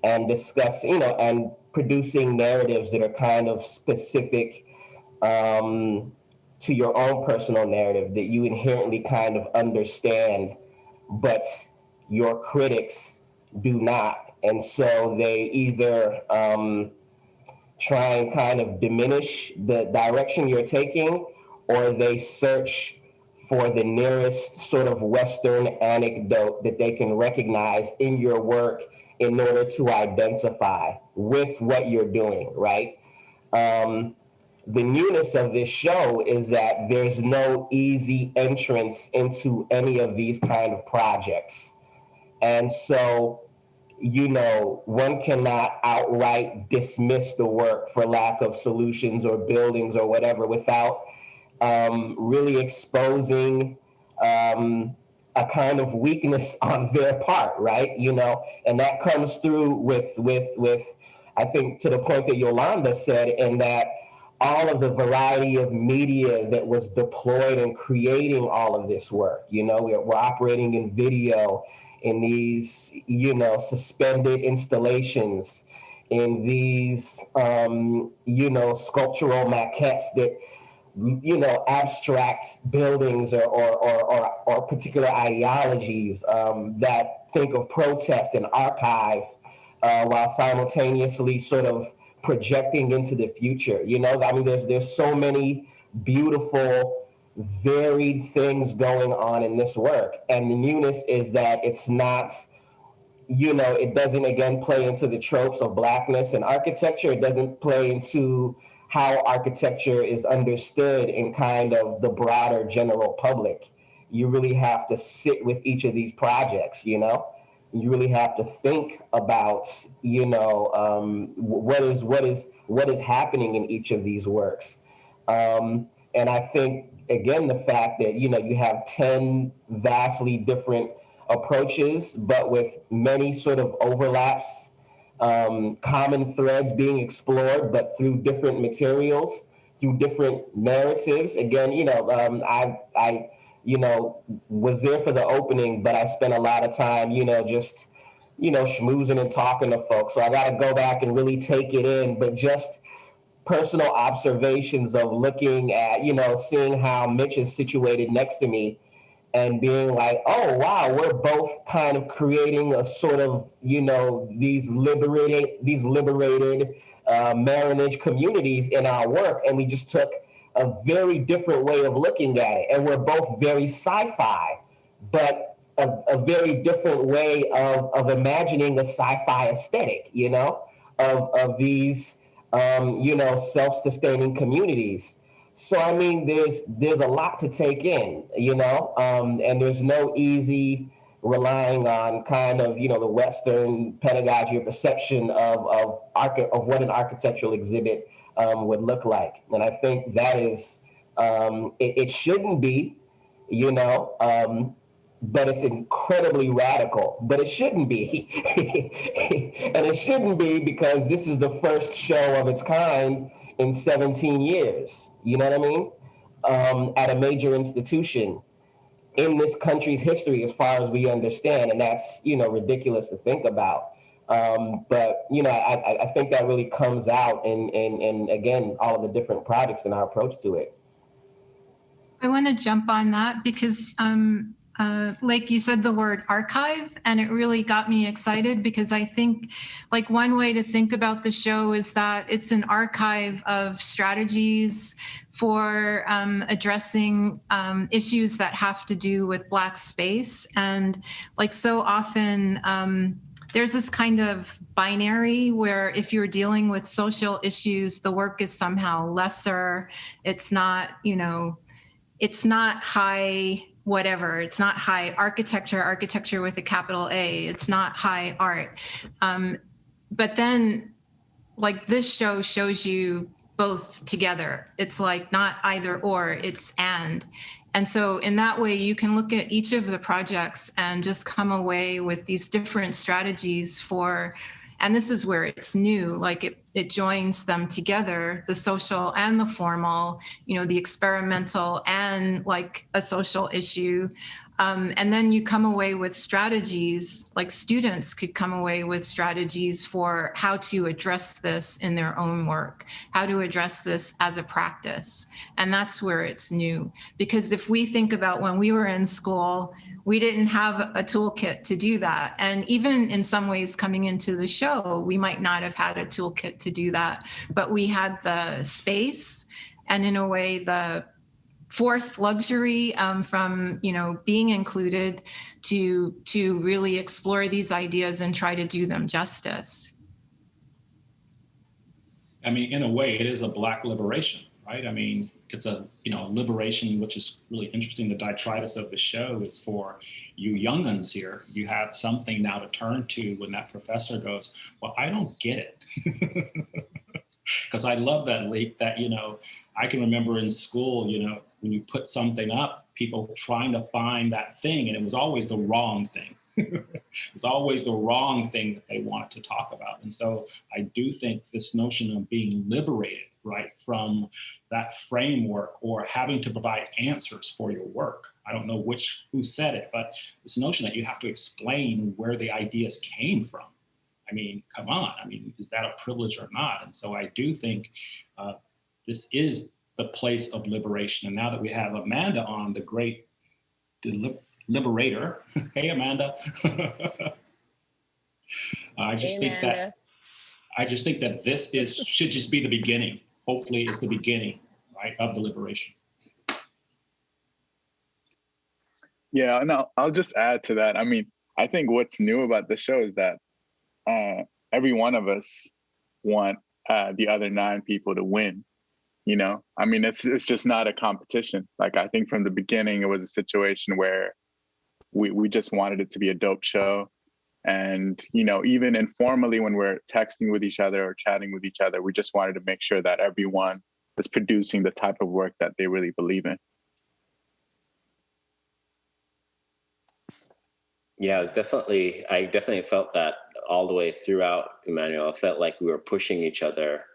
and discussing, and producing narratives that are kind of specific to your own personal narrative that you inherently kind of understand, but your critics do not. And so they either try and kind of diminish the direction you're taking, or they search for the nearest sort of Western anecdote that they can recognize in your work in order to identify with what you're doing, right? The newness of this show is that there's no easy entrance into any of these kind of projects. And so, one cannot outright dismiss the work for lack of solutions or buildings or whatever without really exposing a kind of weakness on their part, right? And that comes through with I think, to the point that Yolande said, in that all of the variety of media that was deployed in creating all of this work. We're operating in video, in these, suspended installations, in these, sculptural maquettes that, abstract buildings or particular ideologies that think of protest and archive while simultaneously sort of projecting into the future. There's so many beautiful, varied things going on in this work. And the newness is that it's not, it doesn't, again, play into the tropes of Blackness and architecture. It doesn't play into how architecture is understood in kind of the broader general public. You really have to sit with each of these projects, You really have to think about, what is happening in each of these works. And I think, again, the fact that, you have 10 vastly different approaches, but with many sort of overlaps, common threads being explored, but through different materials, through different narratives. Again, I was there for the opening, but I spent a lot of time, just, schmoozing and talking to folks. So I got to go back and really take it in, but just personal observations of looking at, seeing how Mitch is situated next to me and being like, oh, wow, we're both kind of creating a sort of, these liberated Marinage communities in our work. And we just took a very different way of looking at it. And we're both very sci-fi, but a very different way of imagining a sci-fi aesthetic, of these, self-sustaining communities. So, I mean, there's a lot to take in, and there's no easy relying on kind of, the Western pedagogy or perception of what an architectural exhibit would look like. And I think that is It shouldn't be, but it's incredibly radical. But it shouldn't be. And it shouldn't be because this is the first show of its kind in 17 years, you know what I mean? At a major institution in this country's history, as far as we understand. And that's, ridiculous to think about. But, I think that really comes out in again, all of the different projects and our approach to it. I want to jump on that because, like you said the word archive, and it really got me excited because I think like one way to think about the show is that it's an archive of strategies for addressing issues that have to do with Black space. And like so often, there's this kind of binary where if you're dealing with social issues, the work is somehow lesser. It's not, it's not high whatever. It's not high architecture with a capital A. It's not high art. But then like this show shows you both together. It's like not either or, it's and. And so in that way, you can look at each of the projects and just come away with these different strategies for, and this is where it's new, like it joins them together, the social and the formal, the experimental and like a social issue. And then you come away with strategies, like students could come away with strategies for how to address this in their own work, how to address this as a practice. And that's where it's new. Because if we think about when we were in school, we didn't have a toolkit to do that. And even in some ways coming into the show, we might not have had a toolkit to do that, but we had the space and in a way the forced luxury from being included to really explore these ideas and try to do them justice. I mean, in a way, it is a Black liberation, right? I mean, it's a liberation, which is really interesting. The detritus of the show is for you young'uns here. You have something now to turn to when that professor goes, well, I don't get it. Because I love that leap that, I can remember in school, when you put something up, people trying to find that thing, and it was always the wrong thing. It was always the wrong thing that they wanted to talk about. And so I do think this notion of being liberated, right, from that framework or having to provide answers for your work. I don't know who said it, but this notion that you have to explain where the ideas came from. I mean, come on. I mean, is that a privilege or not? And so I do think this is the place of liberation. And now that we have Amanda on, the great liberator. Hey, Amanda. I just think that this should just be the beginning. Hopefully it's the beginning, right, of the liberation. Yeah, and I'll just add to that. I mean, I think what's new about the show is that every one of us want the other 9 people to win. I mean, it's just not a competition. Like, I think from the beginning, it was a situation where we just wanted it to be a dope show. And, even informally, when we're texting with each other or chatting with each other, we just wanted to make sure that everyone is producing the type of work that they really believe in. Yeah, I definitely felt that all the way throughout, Emanuel. I felt like we were pushing each other.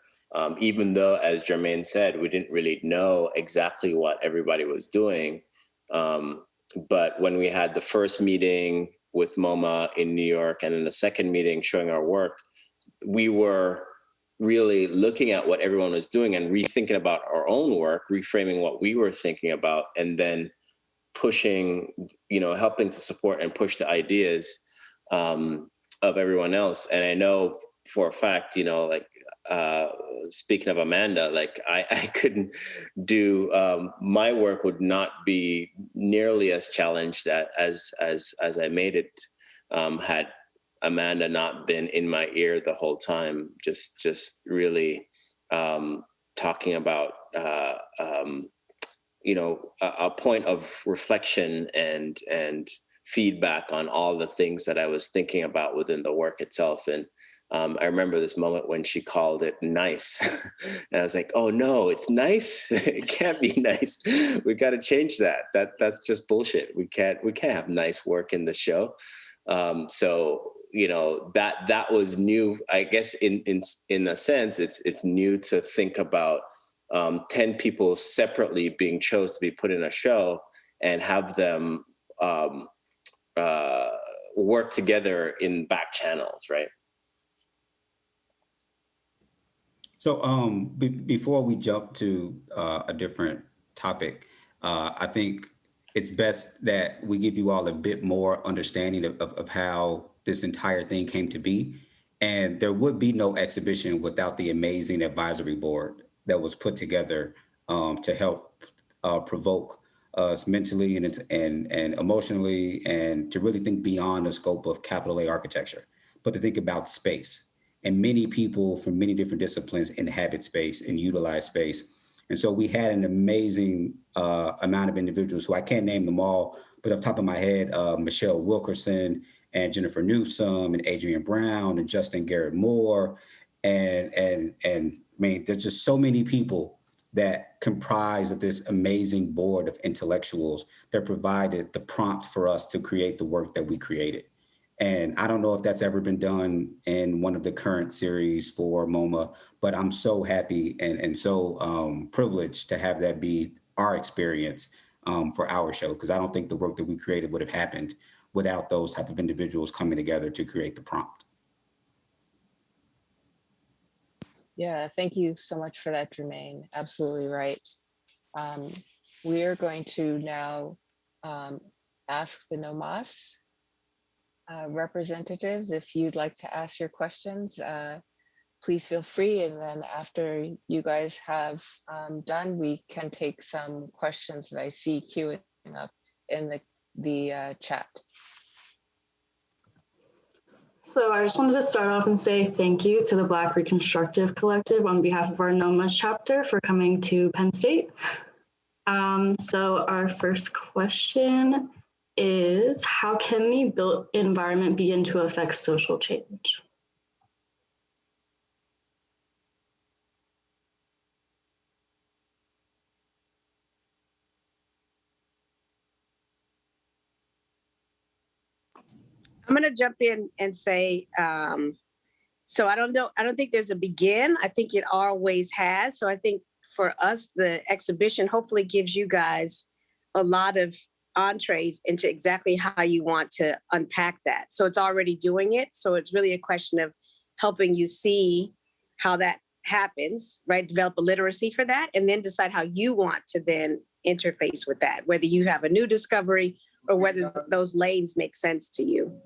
Even though, as Germane said, we didn't really know exactly what everybody was doing. But when we had the first meeting with MoMA in New York and then the second meeting showing our work, we were really looking at what everyone was doing and rethinking about our own work, reframing what we were thinking about, and then pushing, helping to support and push the ideas of everyone else. And I know for a fact, speaking of Amanda, like I couldn't do, my work would not be nearly as challenged as I made it, had Amanda not been in my ear the whole time, just really talking about, a point of reflection and feedback on all the things that I was thinking about within the work itself. And I remember this moment when she called it nice. And I was like, oh no, it's nice. It can't be nice. We got to change that. That's just bullshit. We can't have nice work in the show. So, that was new, I guess, in a sense, it's new to think about 10 people separately being chose to be put in a show and have them work together in back channels, right? So before we jump to a different topic, I think it's best that we give you all a bit more understanding of how this entire thing came to be. And there would be no exhibition without the amazing advisory board that was put together to help provoke us mentally and emotionally, and to really think beyond the scope of capital A architecture, but to think about space. And many people from many different disciplines inhabit space and utilize space. And so we had an amazing amount of individuals who I can't name them all, but off the top of my head, Michelle Wilkerson and Jennifer Newsom and Adrienne Brown and Justin Garrett Moore. And I mean, there's just so many people that comprise of this amazing board of intellectuals that provided the prompt for us to create the work that we created. And I don't know if that's ever been done in one of the current series for MoMA, but I'm so happy and so privileged to have that be our experience for our show, because I don't think the work that we created would have happened without those type of individuals coming together to create the prompt. Yeah, thank you so much for that, Germane. Absolutely right. We are going to now ask the NOMAS representatives, if you'd like to ask your questions, please feel free. And then after you guys have done, we can take some questions that I see queuing up in the chat. So I just wanted to start off and say thank you to the Black Reconstructive Collective on behalf of our NOMAS chapter for coming to Penn State. So our first question is, how can the built environment begin to affect social change? I'm going to jump in and say, so I don't think there's a begin. I think it always has. So I think for us, the exhibition hopefully gives you guys a lot of entrees into exactly how you want to unpack that. So it's already doing it. So it's really a question of helping you see how that happens, right? Develop a literacy for that, and then decide how you want to then interface with that, whether you have a new discovery or whether those lanes make sense to you.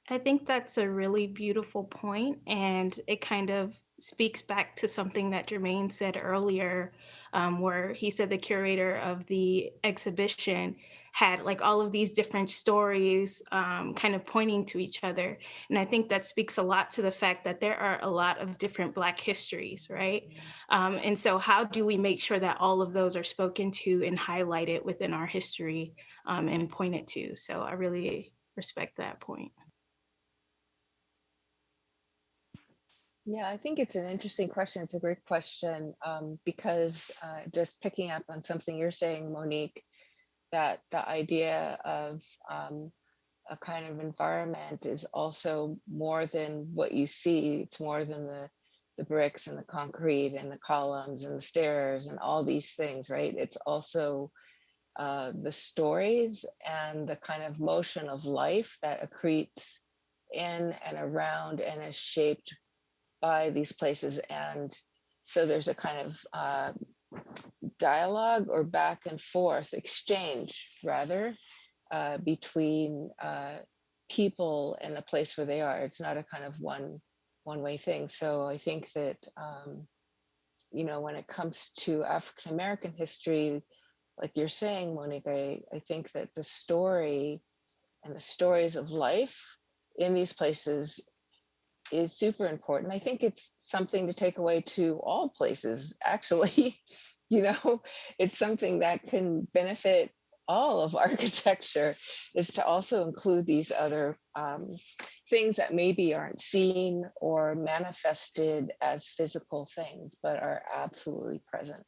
I think that's a really beautiful point, and it kind of speaks back to something that Germane said earlier, where he said the curator of the exhibition had like all of these different stories kind of pointing to each other. And I think that speaks a lot to the fact that there are a lot of different Black histories, right? And so how do we make sure that all of those are spoken to and highlighted within our history and pointed to? So I really respect that point. Yeah, I think it's an interesting question. It's a great question because just picking up on something you're saying, Monique, that the idea of a kind of environment is also more than what you see. It's more than the bricks and the concrete and the columns and the stairs and all these things, right? It's also the stories and the kind of motion of life that accretes in and around and is shaped by these places. And so there's a kind of dialogue or back and forth exchange rather between people and the place where they are. It's not a kind of one-way thing. So I think that when it comes to African American history, like you're saying, Monique, I think that the story and the stories of life in these places is super important. I think it's something to take away to all places, actually. It's something that can benefit all of architecture is to also include these other things that maybe aren't seen or manifested as physical things, but are absolutely present.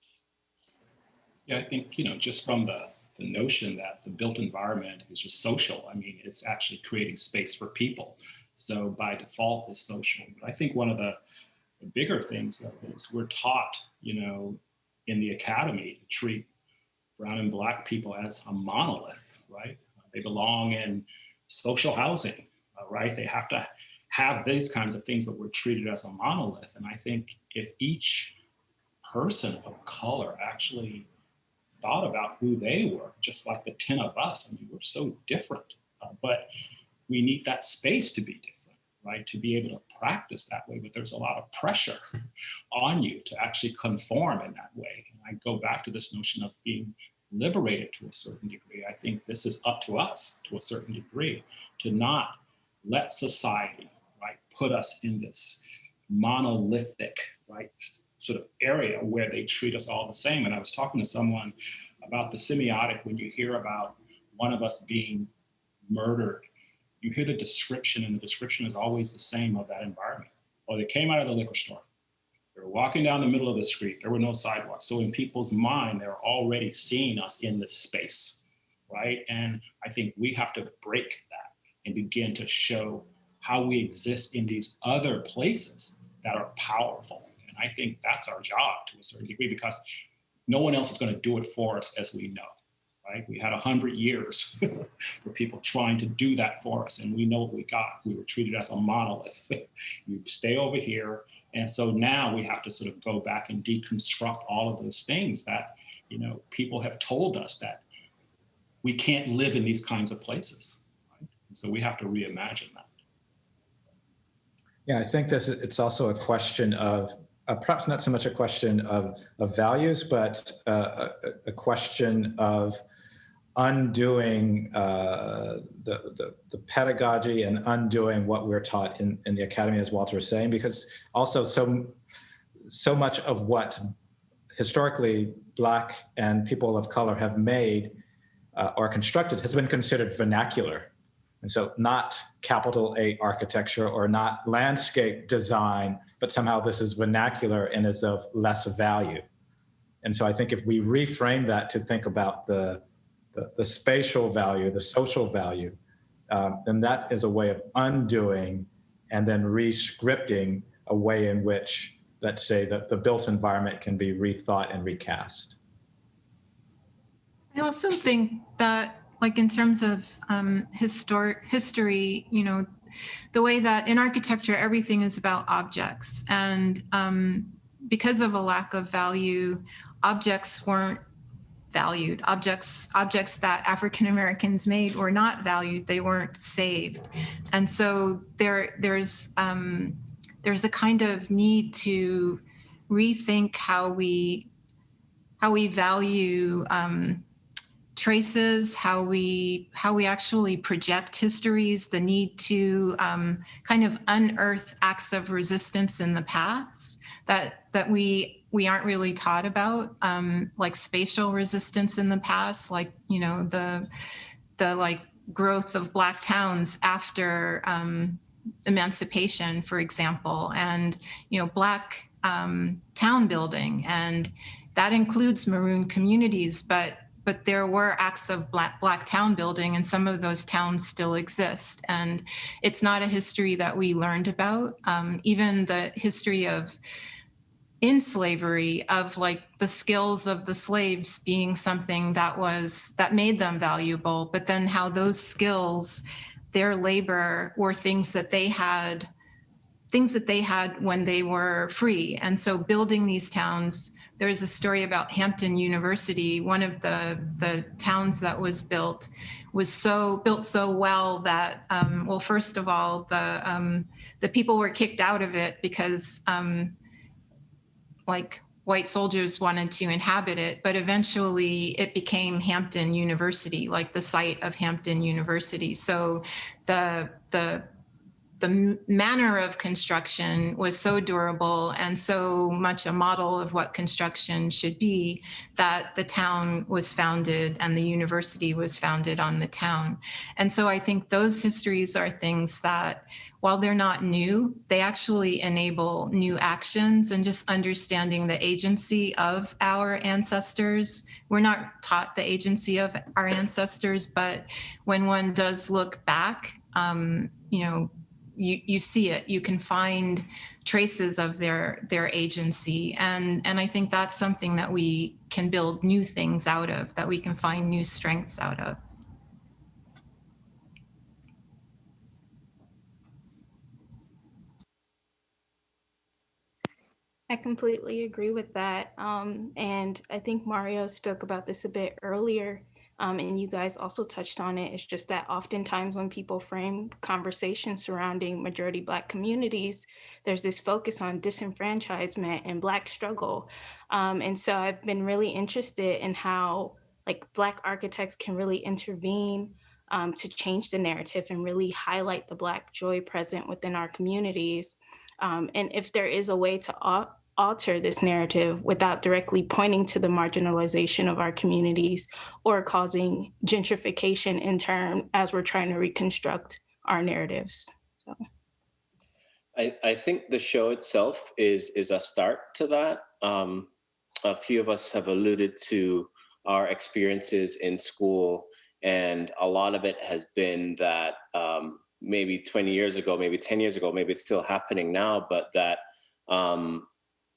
Yeah, I think, just from the notion that the built environment is just social. I mean, it's actually creating space for people. So by default, it's social. But I think one of the bigger things though is we're taught, in the academy to treat brown and black people as a monolith, right? They belong in social housing, right? They have to have these kinds of things, but we're treated as a monolith. And I think if each person of color actually thought about who they were, just like the 10 of us, I mean, we're so different, but we need that space to be different, right? To be able to practice that way, but there's a lot of pressure on you to actually conform in that way. And I go back to this notion of being liberated to a certain degree. I think this is up to us to a certain degree to not let society, right, put us in this monolithic, right, sort of area where they treat us all the same. And I was talking to someone about the semiotic. When you hear about one of us being murdered, you hear the description, and the description is always the same of that environment. Or they came out of the liquor store. They were walking down the middle of the street. There were no sidewalks. So in people's mind, they're already seeing us in this space, right? And I think we have to break that and begin to show how we exist in these other places that are powerful. And I think that's our job to a certain degree, because no one else is going to do it for us as we know, right? We had 100 years for people trying to do that for us, and we know what we got. We were treated as a monolith. You stay over here. And so now we have to sort of go back and deconstruct all of those things that, people have told us that we can't live in these kinds of places, right? And so we have to reimagine that. Yeah, I think it's also a question of, perhaps not so much a question of values, but a question of undoing the pedagogy and undoing what we're taught in the academy, as Walter was saying, because also so much of what historically Black and people of color have made or constructed has been considered vernacular. And so not capital A architecture or not landscape design, but somehow this is vernacular and is of less value. And so I think if we reframe that to think about the spatial value, the social value, then that is a way of undoing and then re-scripting a way in which, let's say, that the built environment can be rethought and recast. I also think that, like in terms of history, the way that in architecture, everything is about objects. And because of a lack of value, objects weren't valued. Objects that African Americans made were not valued. They weren't saved. And so there's a kind of need to rethink how we value traces, how we actually project histories, the need to kind of unearth acts of resistance in the past that we aren't really taught about, like spatial resistance in the past, like the like growth of Black towns after emancipation, for example, and Black town building, and that includes maroon communities, but there were acts of Black town building, and some of those towns still exist. And it's not a history that we learned about. Even the history of in slavery, of like the skills of the slaves being something that made them valuable, but then how those skills, their labor, were things that they had when they were free. And so building these towns, there's a story about Hampton University. One of the towns that was built was built so well that, well, first of all, the people were kicked out of it because like white soldiers wanted to inhabit it, but eventually it became Hampton University, like the site of Hampton University. So the the manner of construction was so durable and so much a model of what construction should be that the town was founded and the university was founded on the town. And so I think those histories are things that, while they're not new, they actually enable new actions and just understanding the agency of our ancestors. We're not taught the agency of our ancestors, but when one does look back, you see it. You can find traces of their agency, and I think that's something that we can build new things out of, that we can find new strengths out of. I completely agree with that. And I think Mario spoke about this a bit earlier, and you guys also touched on it. It's just that oftentimes when people frame conversations surrounding majority Black communities, there's this focus on disenfranchisement and Black struggle. And so I've been really interested in how Black architects can really intervene to change the narrative and really highlight the Black joy present within our communities. And if there is a way to alter this narrative without directly pointing to the marginalization of our communities or causing gentrification in turn as we're trying to reconstruct our narratives. So I think the show itself is a start to that. A few of us have alluded to our experiences in school, and a lot of it has been that maybe 20 years ago, maybe 10 years ago, maybe it's still happening now, but that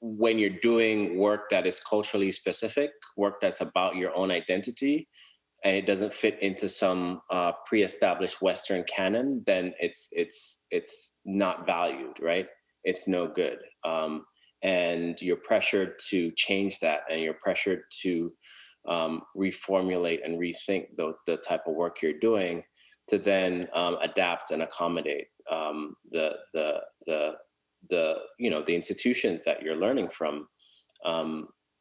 when you're doing work that is culturally specific, work that's about your own identity, and it doesn't fit into some pre-established Western canon, then it's not valued, right? It's no good. And you're pressured to change that, and you're pressured to reformulate and rethink the type of work you're doing to then adapt and accommodate the institutions that you're learning from.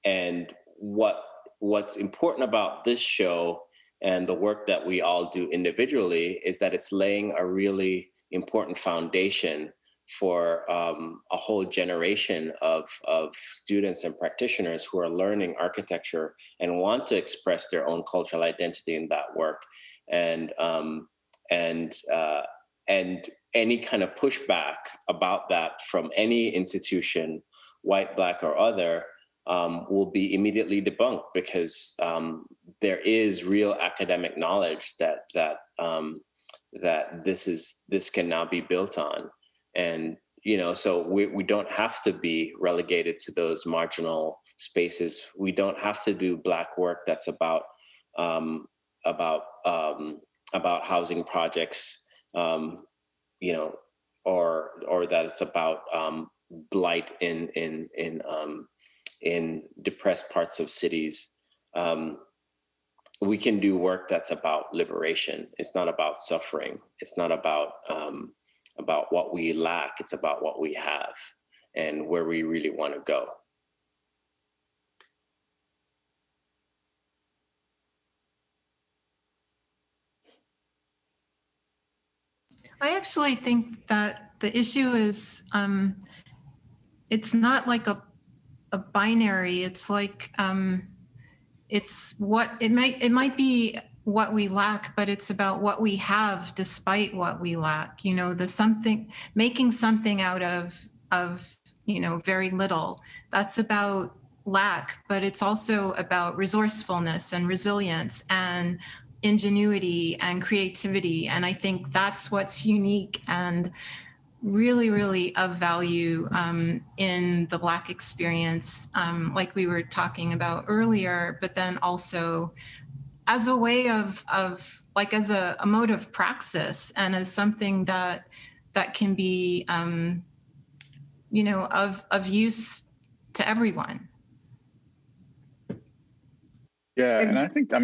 And what's important about this show and the work that we all do individually is that it's laying a really important foundation for a whole generation of students and practitioners who are learning architecture and want to express their own cultural identity in that work. And any kind of pushback about that from any institution, white, Black, or other, will be immediately debunked, because there is real academic knowledge that this can now be built on. And so we don't have to be relegated to those marginal spaces. We don't have to do Black work that's about housing projects, or that it's about blight in depressed parts of cities. We can do work that's about liberation. It's not about suffering. It's not about what we lack. It's about what we have and where we really want to go. I actually think that the issue is, it's not like a binary. It's like, it's it might be what we lack, but it's about what we have despite what we lack. Making something out of very little. That's about lack, but it's also about resourcefulness and resilience and ingenuity and creativity. And I think that's what's unique and really, really of value in the Black experience, like we were talking about earlier, but then also as a way of as a mode of praxis and as something that can be, of use to everyone. Yeah, and I think, go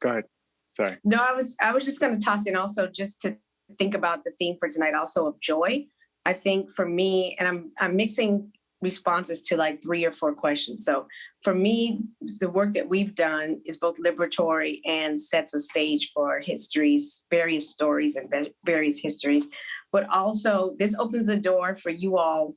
ahead. Sorry. No, I was just going to toss in also just to think about the theme for tonight, also of joy. I think for me, and I'm mixing responses to like 3 or 4 questions. So for me, the work that we've done is both liberatory and sets a stage for histories, various stories and various histories. But also this opens the door for you all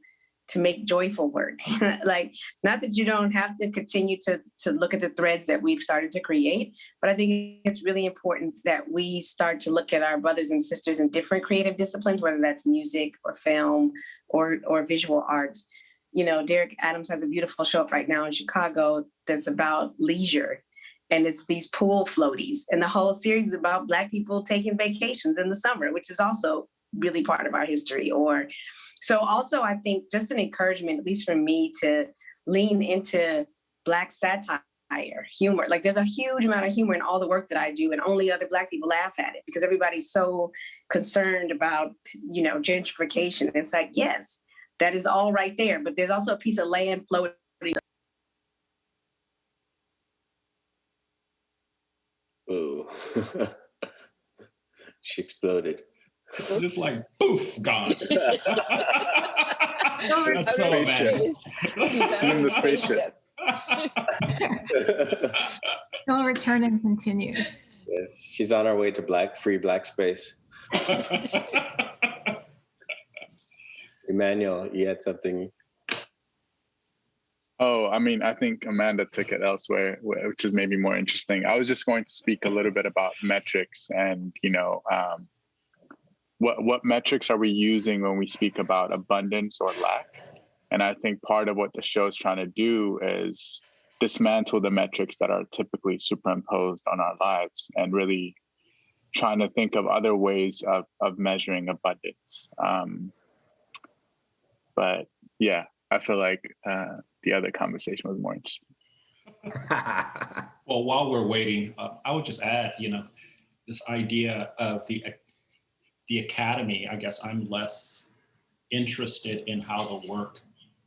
to make joyful work. Like, not that you don't have to continue to look at the threads that we've started to create, but I think it's really important that we start to look at our brothers and sisters in different creative disciplines, whether that's music or film or visual arts. You know, Derek Adams has a beautiful show up right now in Chicago that's about leisure. And it's these pool floaties. And the whole series is about Black people taking vacations in the summer, which is also really part of our history. So also, I think just an encouragement, at least for me, to lean into Black satire, humor. Like, there's a huge amount of humor in all the work that I do, and only other Black people laugh at it because everybody's so concerned about, you know, gentrification. It's like, yes, that is all right there, but there's also a piece of land floating. Ooh, she exploded. Just like poof, gone. That's so bad. In the spaceship. She'll return and continue. Yes, she's on her way to free Black space. Emanuel, you had something. Oh, I mean, I think Amanda took it elsewhere, which is maybe more interesting. I was just going to speak a little bit about metrics and, you know, what metrics are we using when we speak about abundance or lack? And I think part of what the show is trying to do is dismantle the metrics that are typically superimposed on our lives and really trying to think of other ways of measuring abundance. But yeah, I feel like the other conversation was more interesting. Well, while we're waiting, I would just add, you know, this idea of the academy. I guess I'm less interested in how the work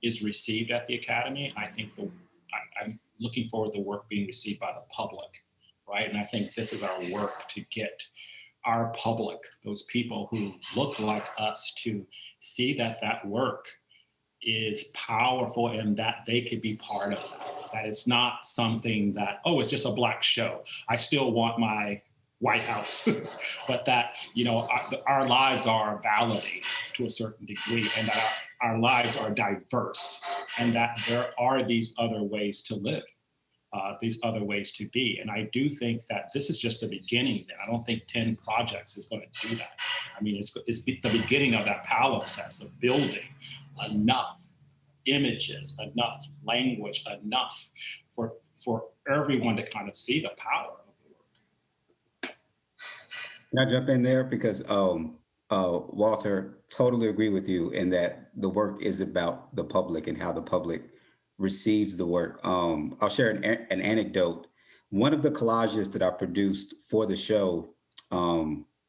is received at the academy. I think I'm looking forward to the work being received by the public, right? And I think this is our work to get our public, those people who look like us, to see that work is powerful and that they could be part of that it's not something that, oh, it's just a Black show. I still want my White House, but that, you know, our lives are validated to a certain degree, and that our lives are diverse, and that there are these other ways to live, these other ways to be. And I do think that this is just the beginning. I don't think 10 projects is going to do that. I mean, it's the beginning of that palimpsest of building enough images, enough language, enough for everyone to kind of see the power. Can I jump in there? Because Walter, totally agree with you in that the work is about the public and how the public receives the work. I'll share an anecdote. One of the collages that I produced for the show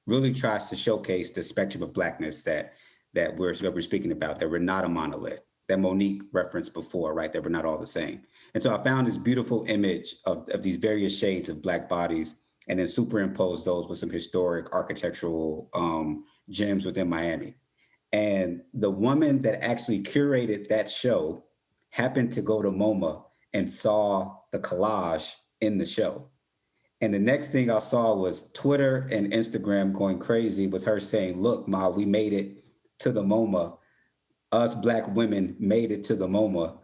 really tries to showcase the spectrum of Blackness that we're speaking about, that we're not a monolith, that Monique referenced before, right? That we're not all the same. And so I found this beautiful image of these various shades of Black bodies, and then superimposed those with some historic architectural gems within Miami. And the woman that actually curated that show happened to go to MoMA and saw the collage in the show. And the next thing I saw was Twitter and Instagram going crazy with her saying, look, Ma, we made it to the MoMA. Us Black women made it to the MoMA.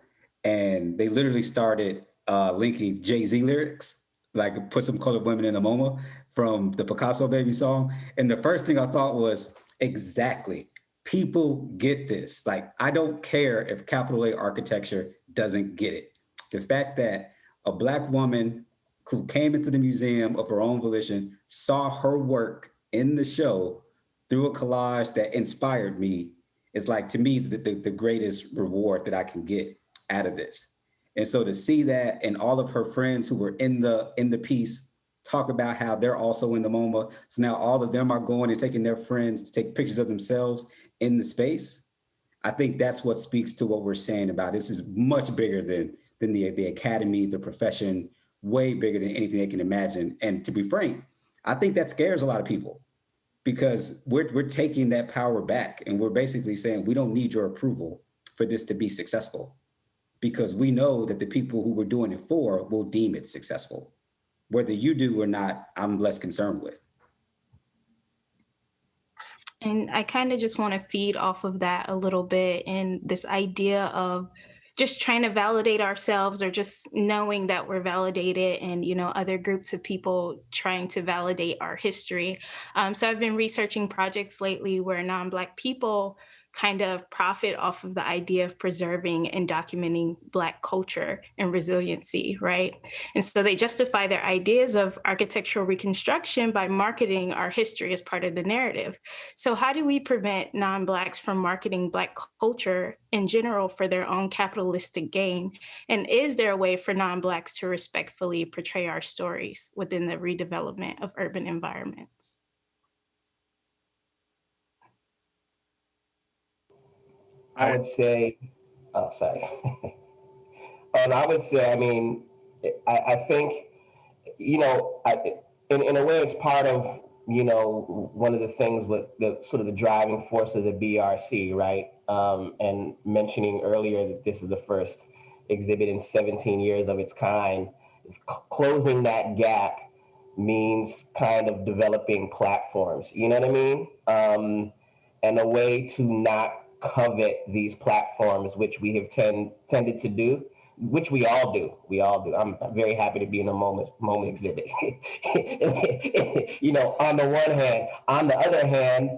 And they literally started linking Jay-Z lyrics, like put some colored women in the MoMA from the Picasso Baby song. And the first thing I thought was, exactly, people get this. Like, I don't care if capital A architecture doesn't get it. The fact that a Black woman who came into the museum of her own volition, saw her work in the show through a collage that inspired me is, like, to me, the greatest reward that I can get out of this. And so to see that, and all of her friends who were in the piece talk about how they're also in the MoMA. So now all of them are going and taking their friends to take pictures of themselves in the space. I think that's what speaks to what we're saying about this is much bigger than the academy, the profession, way bigger than anything they can imagine. And to be frank, I think that scares a lot of people because we're taking that power back, and we're basically saying we don't need your approval for this to be successful, because we know that the people who we're doing it for will deem it successful. Whether you do or not, I'm less concerned with. And I kind of just want to feed off of that a little bit, and this idea of just trying to validate ourselves, or just knowing that we're validated, and other groups of people trying to validate our history. So I've been researching projects lately where non-Black people kind of profit off of the idea of preserving and documenting Black culture and resiliency, right? And so they justify their ideas of architectural reconstruction by marketing our history as part of the narrative. So how do we prevent non-Blacks from marketing Black culture in general for their own capitalistic gain? And is there a way for non-Blacks to respectfully portray our stories within the redevelopment of urban environments? I would say, oh, sorry. I would say, I mean, I think, in a way, it's part of, one of the things with the sort of the driving force of the BRC, right? And mentioning earlier that this is the first exhibit in 17 years of its kind. Closing that gap means kind of developing platforms, you know what I mean? And a way to not covet these platforms, which we have tended to do, which we all do. I'm very happy to be in a moment exhibit. On the one hand. On the other hand,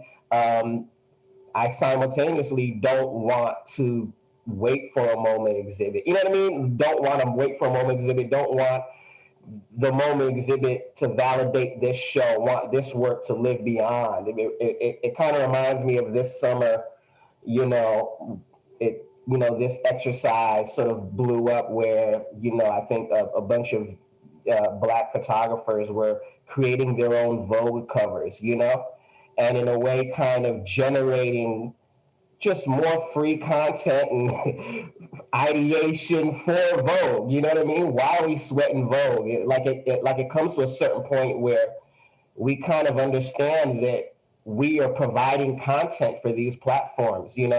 I simultaneously don't want to wait for a moment exhibit. You know what I mean? Don't want to wait for a moment exhibit. Don't want the moment exhibit to validate this show. Want this work to live beyond. It kind of reminds me of this summer. This exercise sort of blew up where, I think a bunch of Black photographers were creating their own Vogue covers, and in a way kind of generating just more free content and ideation for Vogue. You know what I mean? Why are we sweating Vogue? It comes to a certain point where we kind of understand that we are providing content for these platforms, and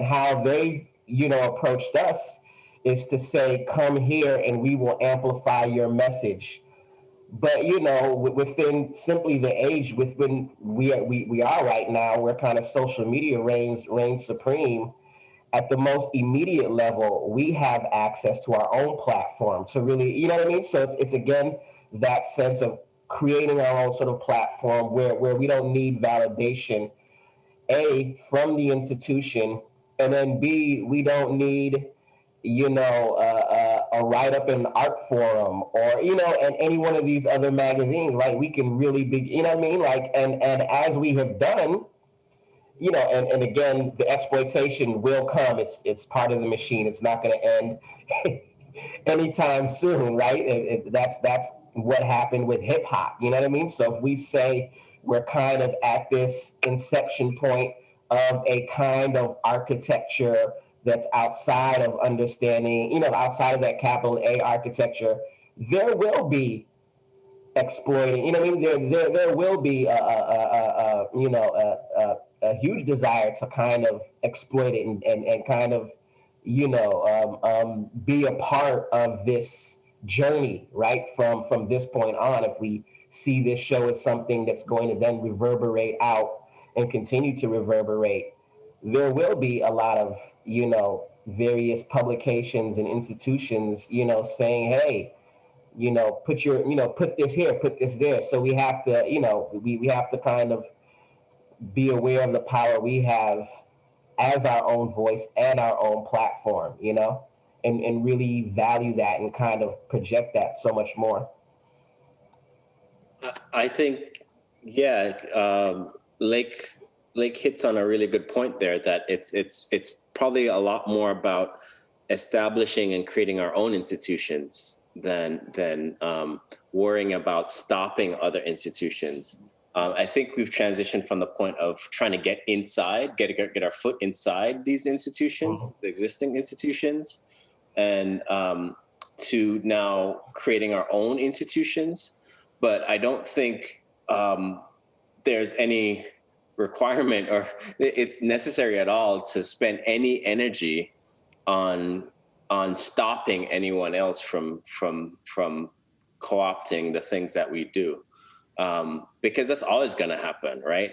how they've, approached us is to say, come here and we will amplify your message. But, within simply the age within we are right now, where kind of social media reigns supreme. At the most immediate level, we have access to our own platform to really, you know what I mean? So it's again, that sense of creating our own sort of platform where we don't need validation, A, from the institution, and then B, we don't need, a write-up in Art Forum or, and any one of these other magazines, right? We can really be, you know what I mean? And as we have done, and again, the exploitation will come. It's part of the machine. It's not going to end anytime soon, right? That's what happened with hip hop. You know what I mean? So if we say we're kind of at this inception point of a kind of architecture that's outside of understanding, outside of that capital A architecture, there will be exploiting. You know what I mean? There will be a huge desire to kind of exploit it and kind of, be a part of this journey, right? From this point on, if we see this show as something that's going to then reverberate out and continue to reverberate, there will be a lot of, various publications and institutions, saying, hey, put this here, put this there. So we have to, we have to kind of be aware of the power we have as our own voice and our own platform, and really value that and kind of project that so much more. I think, Lake hits on a really good point there, that it's probably a lot more about establishing and creating our own institutions than worrying about stopping other institutions. I think we've transitioned from the point of trying to get inside, get our foot inside these institutions, the existing institutions, and to now creating our own institutions. But I don't think there's any requirement or it's necessary at all to spend any energy on stopping anyone else from co-opting the things that we do, because that's always going to happen, right?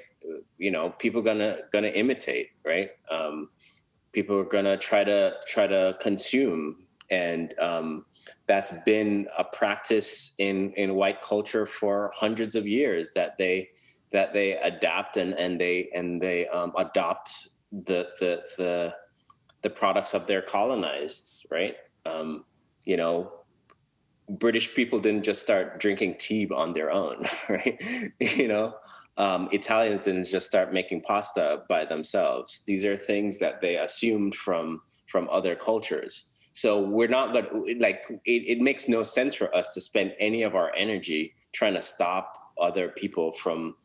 You know, people gonna imitate, right? People are gonna try to consume, and that's been a practice in white culture for hundreds of years, that they adapt and they adopt the products of their colonized, right? You know, British people didn't just start drinking tea on their own, right? You know, Italians didn't just start making pasta by themselves. These are things that they assumed from other cultures. So we're not going to, like, it makes no sense for us to spend any of our energy trying to stop other people from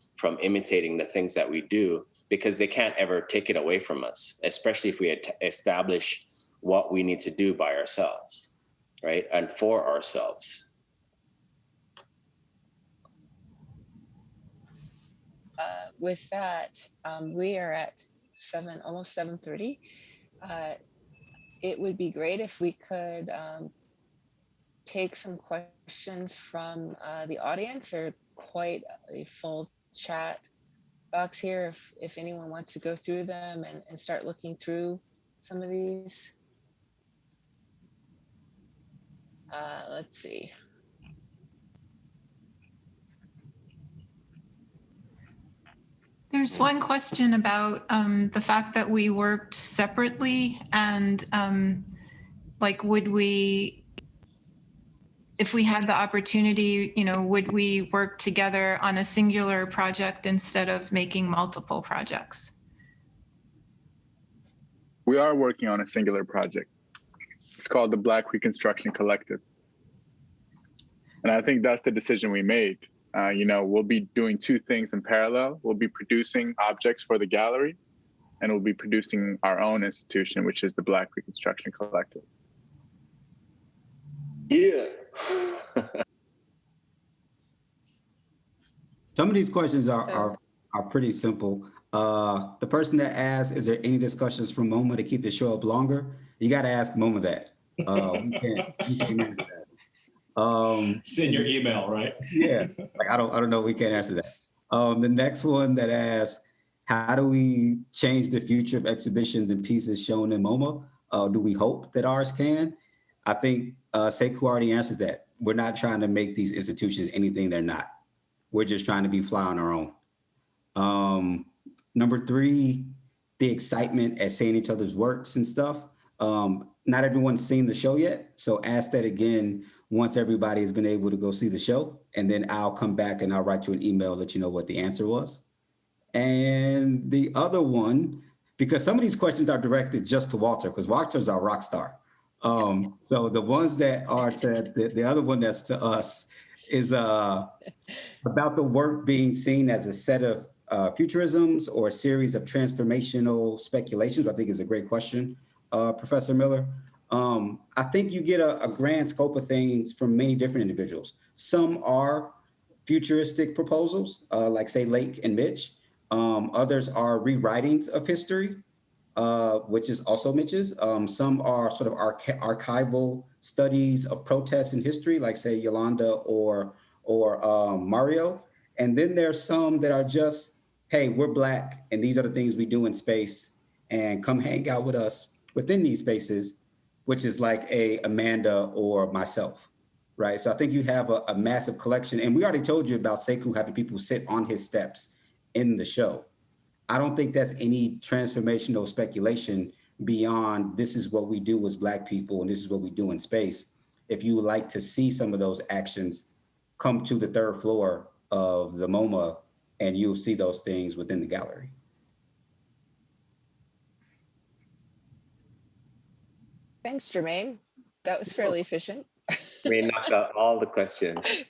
imitating the things that we do, because they can't ever take it away from us, especially if we establish what we need to do by ourselves, right? And for ourselves. With that, we are at almost 7:30. It would be great if we could take some questions from the audience, or quite a full chat box here if anyone wants to go through them and start looking through some of these. Let's see. There's one question about the fact that we worked separately, and like, would we, if we had the opportunity, you know, would we work together on a singular project instead of making multiple projects? We are working on a singular project. It's called the Black Reconstruction Collective. And I think that's the decision we made. You know, we'll be doing two things in parallel. We'll be producing objects for the gallery, and we'll be producing our own institution, which is the Black Reconstruction Collective. Yeah. Some of these questions are pretty simple. The person that asked, is there any discussions from MoMA to keep the show up longer? You got to ask MoMA that. We can't answer that. Send your email, right? Yeah, like I don't know. We can't answer that. The next one that asks, how do we change the future of exhibitions and pieces shown in MoMA? Do we hope that ours can? I think Sekou already answered that. We're not trying to make these institutions anything they're not. We're just trying to be fly on our own. Number three, the excitement at seeing each other's works and stuff. Not everyone's seen the show yet, so ask that again once everybody has been able to go see the show, and then I'll come back and I'll write you an email, let you know what the answer was. And the other one, because some of these questions are directed just to Walter, because Walter's our rock star. So the ones that are to the other one that's to us is about the work being seen as a set of futurisms or a series of transformational speculations. I think is a great question, Professor Miller. I think you get a grand scope of things from many different individuals. Some are futuristic proposals, like say Lake and Mitch. Others are rewritings of history, which is also Mitch's. Some are sort of archival studies of protests in history, like say Yolande or Mario. And then there's some that are just, hey, we're Black and these are the things we do in space, and come hang out with us within these spaces, which is like a Amanda or myself, right? So I think you have a massive collection. And we already told you about Sekou having people sit on his steps in the show. I don't think that's any transformational speculation beyond this is what we do as Black people and this is what we do in space. If you would like to see some of those actions, come to the third floor of the MoMA and you'll see those things within the gallery. Thanks, Germane. That was fairly efficient. We knocked out all the questions.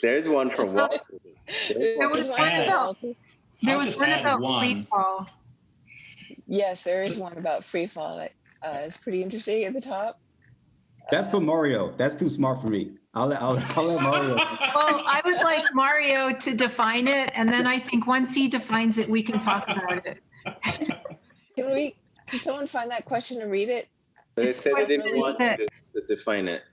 There's one for Walter. There was one about free fall. Yes, there is one about free fall that is pretty interesting at the top. That's for Mario. That's too smart for me. I'll let Mario. Well, I would like Mario to define it, and then I think once he defines it, we can talk about it. Can someone find that question and read it? They said they didn't really want to define it.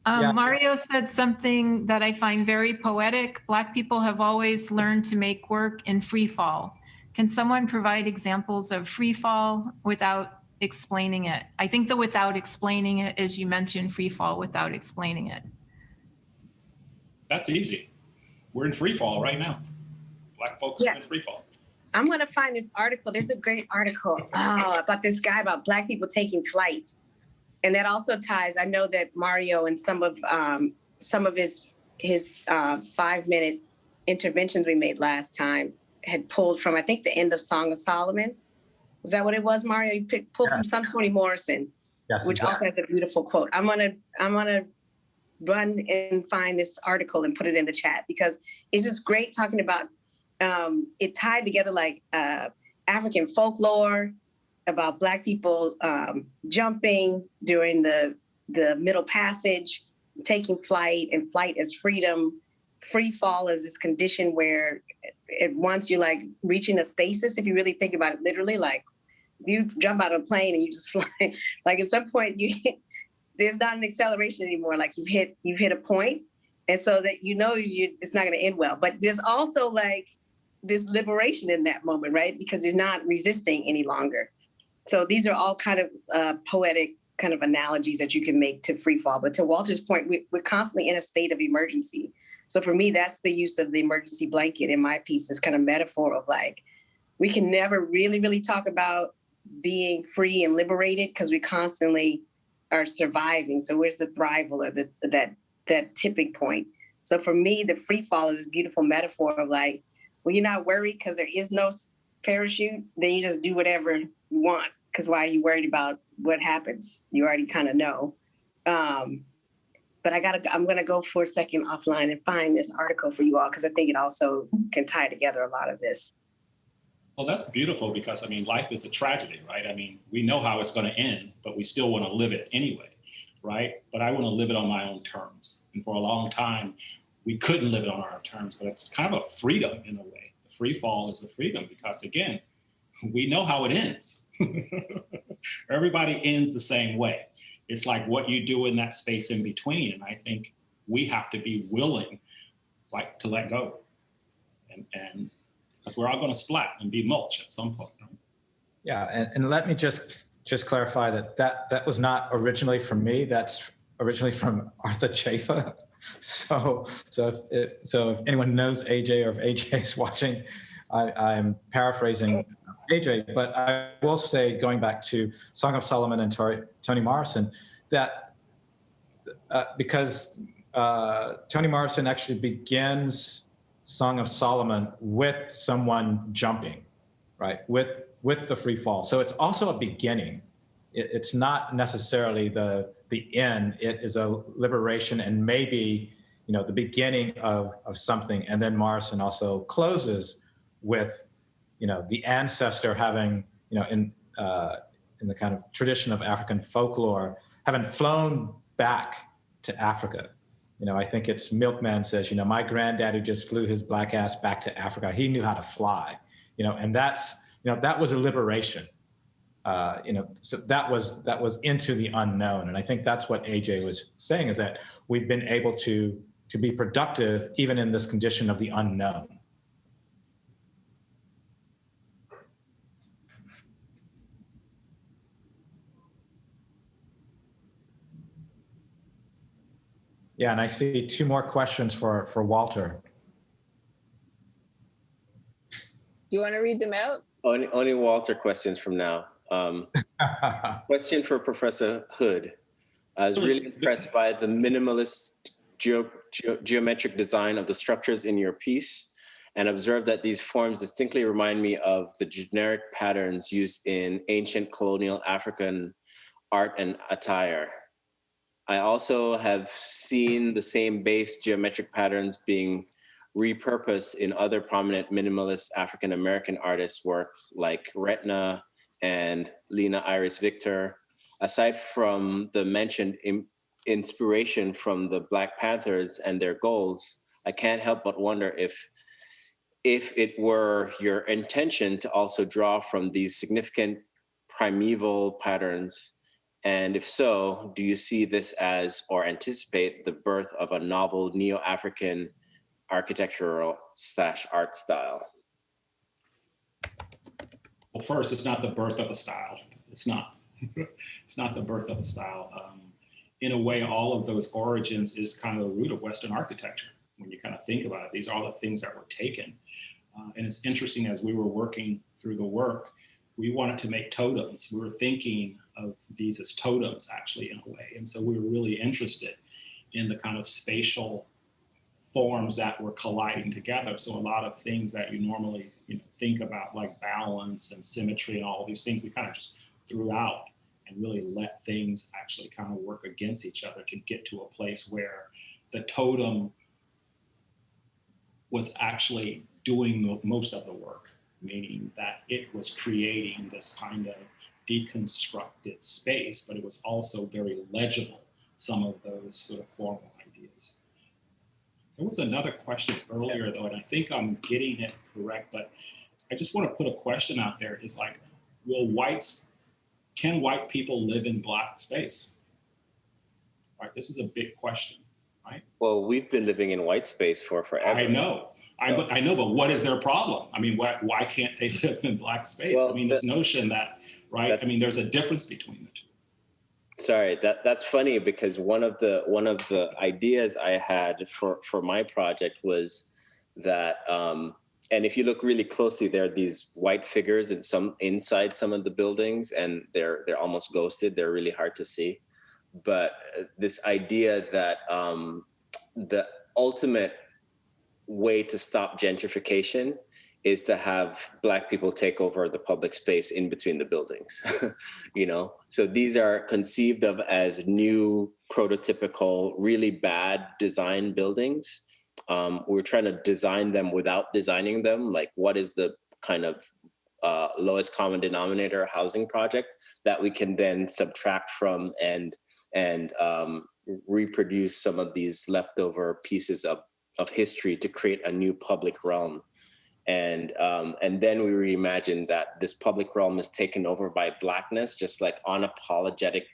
Mario said something that I find very poetic. Black people have always learned to make work in free fall. Can someone provide examples of free fall without explaining it? I think the without explaining it is, you mentioned free fall without explaining it. That's easy. We're in free fall right now. Black folks are in free fall. I'm going to find this article. There's a great article about this guy about Black people taking flight. And that also ties, I know that Mario and some of his 5-minute interventions we made last time had pulled from, I think, the end of Song of Solomon. Was that what it was, Mario? You pulled from some Toni Morrison, which also has a beautiful quote. I'm gonna run and find this article and put it in the chat, because it's just great talking about it tied together like African folklore, about Black people jumping during the Middle Passage, taking flight, and flight as freedom. Free fall is this condition where once you're like reaching a stasis, if you really think about it literally, like you jump out of a plane and you just fly, like at some point there's not an acceleration anymore. Like you've hit a point, and so that it's not going to end well. But there's also like this liberation in that moment, right? Because you're not resisting any longer. So these are all kind of poetic kind of analogies that you can make to free fall. But to Walter's point, we're constantly in a state of emergency. So for me, that's the use of the emergency blanket in my piece, this kind of metaphor of like, we can never really, really talk about being free and liberated because we constantly are surviving. So where's the thrival or that tipping point? So for me, the free fall is this beautiful metaphor of like, when you're not worried because there is no parachute, then you just do whatever you want. Because why are you worried about what happens? You already kind of know. But I'm gonna go for a second offline and find this article for you all, because I think it also can tie together a lot of this. Well, that's beautiful, because I mean, life is a tragedy, right? I mean, we know how it's going to end, but we still want to live it anyway, right? But I want to live it on my own terms. And for a long time, we couldn't live it on our own terms, but it's kind of a freedom in a way. The free fall is a freedom because, again, we know how it ends. Everybody ends the same way. It's like what you do in that space in between. And I think we have to be willing, like, to let go. And because we're all going to splat and be mulch at some point. Right? Yeah, and let me just clarify that was not originally from me. That's originally from Arthur Chaffer. So if anyone knows AJ, or if AJ is watching, I'm paraphrasing AJ, but I will say, going back to Song of Solomon and Toni Morrison, that because Toni Morrison actually begins Song of Solomon with someone jumping, right? With the free fall. So it's also a beginning. It's not necessarily the end. It is a liberation and maybe, the beginning of something. And then Morrison also closes with, the ancestor having, in the kind of tradition of African folklore, having flown back to Africa. I think it's Milkman says, my granddaddy just flew his black ass back to Africa. He knew how to fly, and that's, that was a liberation. So that was into the unknown. And I think that's what AJ was saying, is that we've been able to be productive even in this condition of the unknown. Yeah, and I see 2 more questions for Walter. Do you want to read them out? Only Walter questions from now. Question for Professor Hood. I was really impressed by the minimalist geometric design of the structures in your piece, and observed that these forms distinctly remind me of the generic patterns used in ancient colonial African art and attire. I also have seen the same base geometric patterns being repurposed in other prominent minimalist African-American artists' work, like Retna and Lena Iris Victor. Aside from the mentioned inspiration from the Black Panthers and their goals, I can't help but wonder if it were your intention to also draw from these significant primeval patterns, and if so, do you see this as or anticipate the birth of a novel Neo-African architectural / art style? Well, first, it's not the birth of a style. It's not. It's not the birth of a style. In a way, all of those origins is kind of the root of Western architecture. When you kind of think about it, these are all the things that were taken. And it's interesting, as we were working through the work, we wanted to make totems. We were thinking of these as totems, actually, in a way. And so we were really interested in the kind of spatial forms that were colliding together. So a lot of things that you normally think about, like balance and symmetry and all of these things, we kind of just threw out and really let things actually kind of work against each other to get to a place where the totem was actually doing most of the work, meaning that it was creating this kind of deconstructed space, but it was also very legible, some of those sort of formal ideas. There was another question earlier, though, and I think I'm getting it correct, but I just want to put a question out there, is like, can white people live in Black space? Right, this is a big question, right? Well, we've been living in white space for forever. I know, but what is their problem? I mean, why can't they live in Black space? Well, I mean, this notion that, right? I mean, there's a difference between the two. Sorry, that's funny, because one of the ideas I had for my project was that, and if you look really closely, there are these white figures inside some of the buildings, and they're almost ghosted. They're really hard to see. But this idea that the ultimate way to stop gentrification is to have Black people take over the public space in between the buildings, So these are conceived of as new, prototypical, really bad design buildings. We're trying to design them without designing them. Like, what is the kind of lowest common denominator housing project that we can then subtract from and reproduce some of these leftover pieces of history to create a new public realm. And then we reimagine that this public realm is taken over by Blackness, just like unapologetic,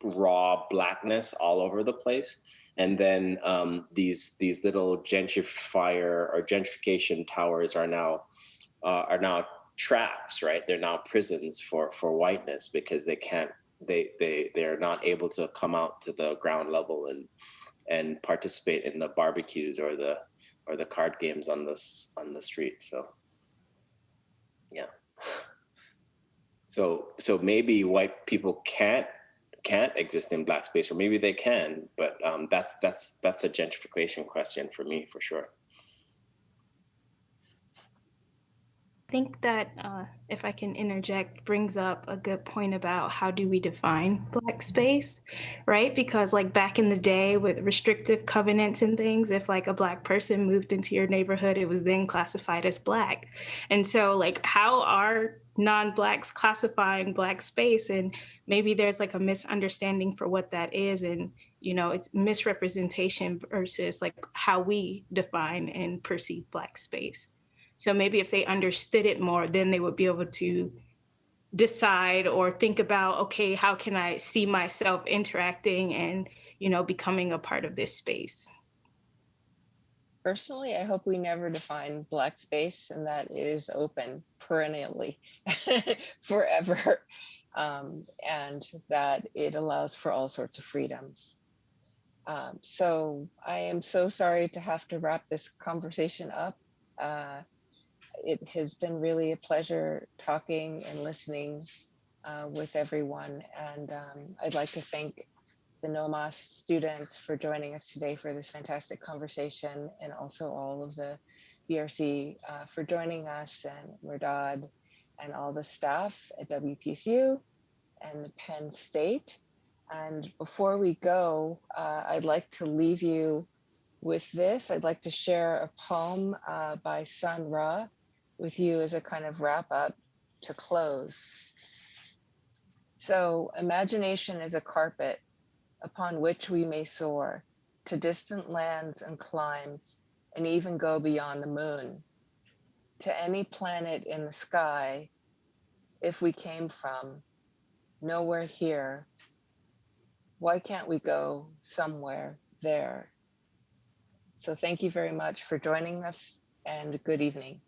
raw Blackness all over the place. And then these little gentrification towers are now traps, right? They're now prisons for whiteness, because they're not able to come out to the ground level and participate in the barbecues or the card games on the street. So yeah. So maybe white people can't exist in Black space, or maybe they can, but that's a gentrification question for me, for sure. I think that, if I can interject, brings up a good point about how do we define Black space, right? Because like back in the day with restrictive covenants and things, if like a Black person moved into your neighborhood, it was then classified as Black. And so like, how are non-Blacks classifying Black space? And maybe there's like a misunderstanding for what that is. And, it's misrepresentation versus like how we define and perceive Black space. So maybe if they understood it more, then they would be able to decide or think about, okay, how can I see myself interacting and, becoming a part of this space? Personally, I hope we never define Black space, and that it is open perennially, forever, and that it allows for all sorts of freedoms. So I am so sorry to have to wrap this conversation up. It has been really a pleasure talking and listening with everyone. And I'd like to thank the NOMAS students for joining us today for this fantastic conversation, and also all of the BRC for joining us, and Mehrdad and all the staff at WPSU and Penn State. And before we go, I'd like to leave you with this. I'd like to share a poem by Sun Ra with you as a kind of wrap up to close. So, imagination is a carpet upon which we may soar to distant lands and climes, and even go beyond the moon, to any planet in the sky, if we came from nowhere here, why can't we go somewhere there? So thank you very much for joining us, and good evening.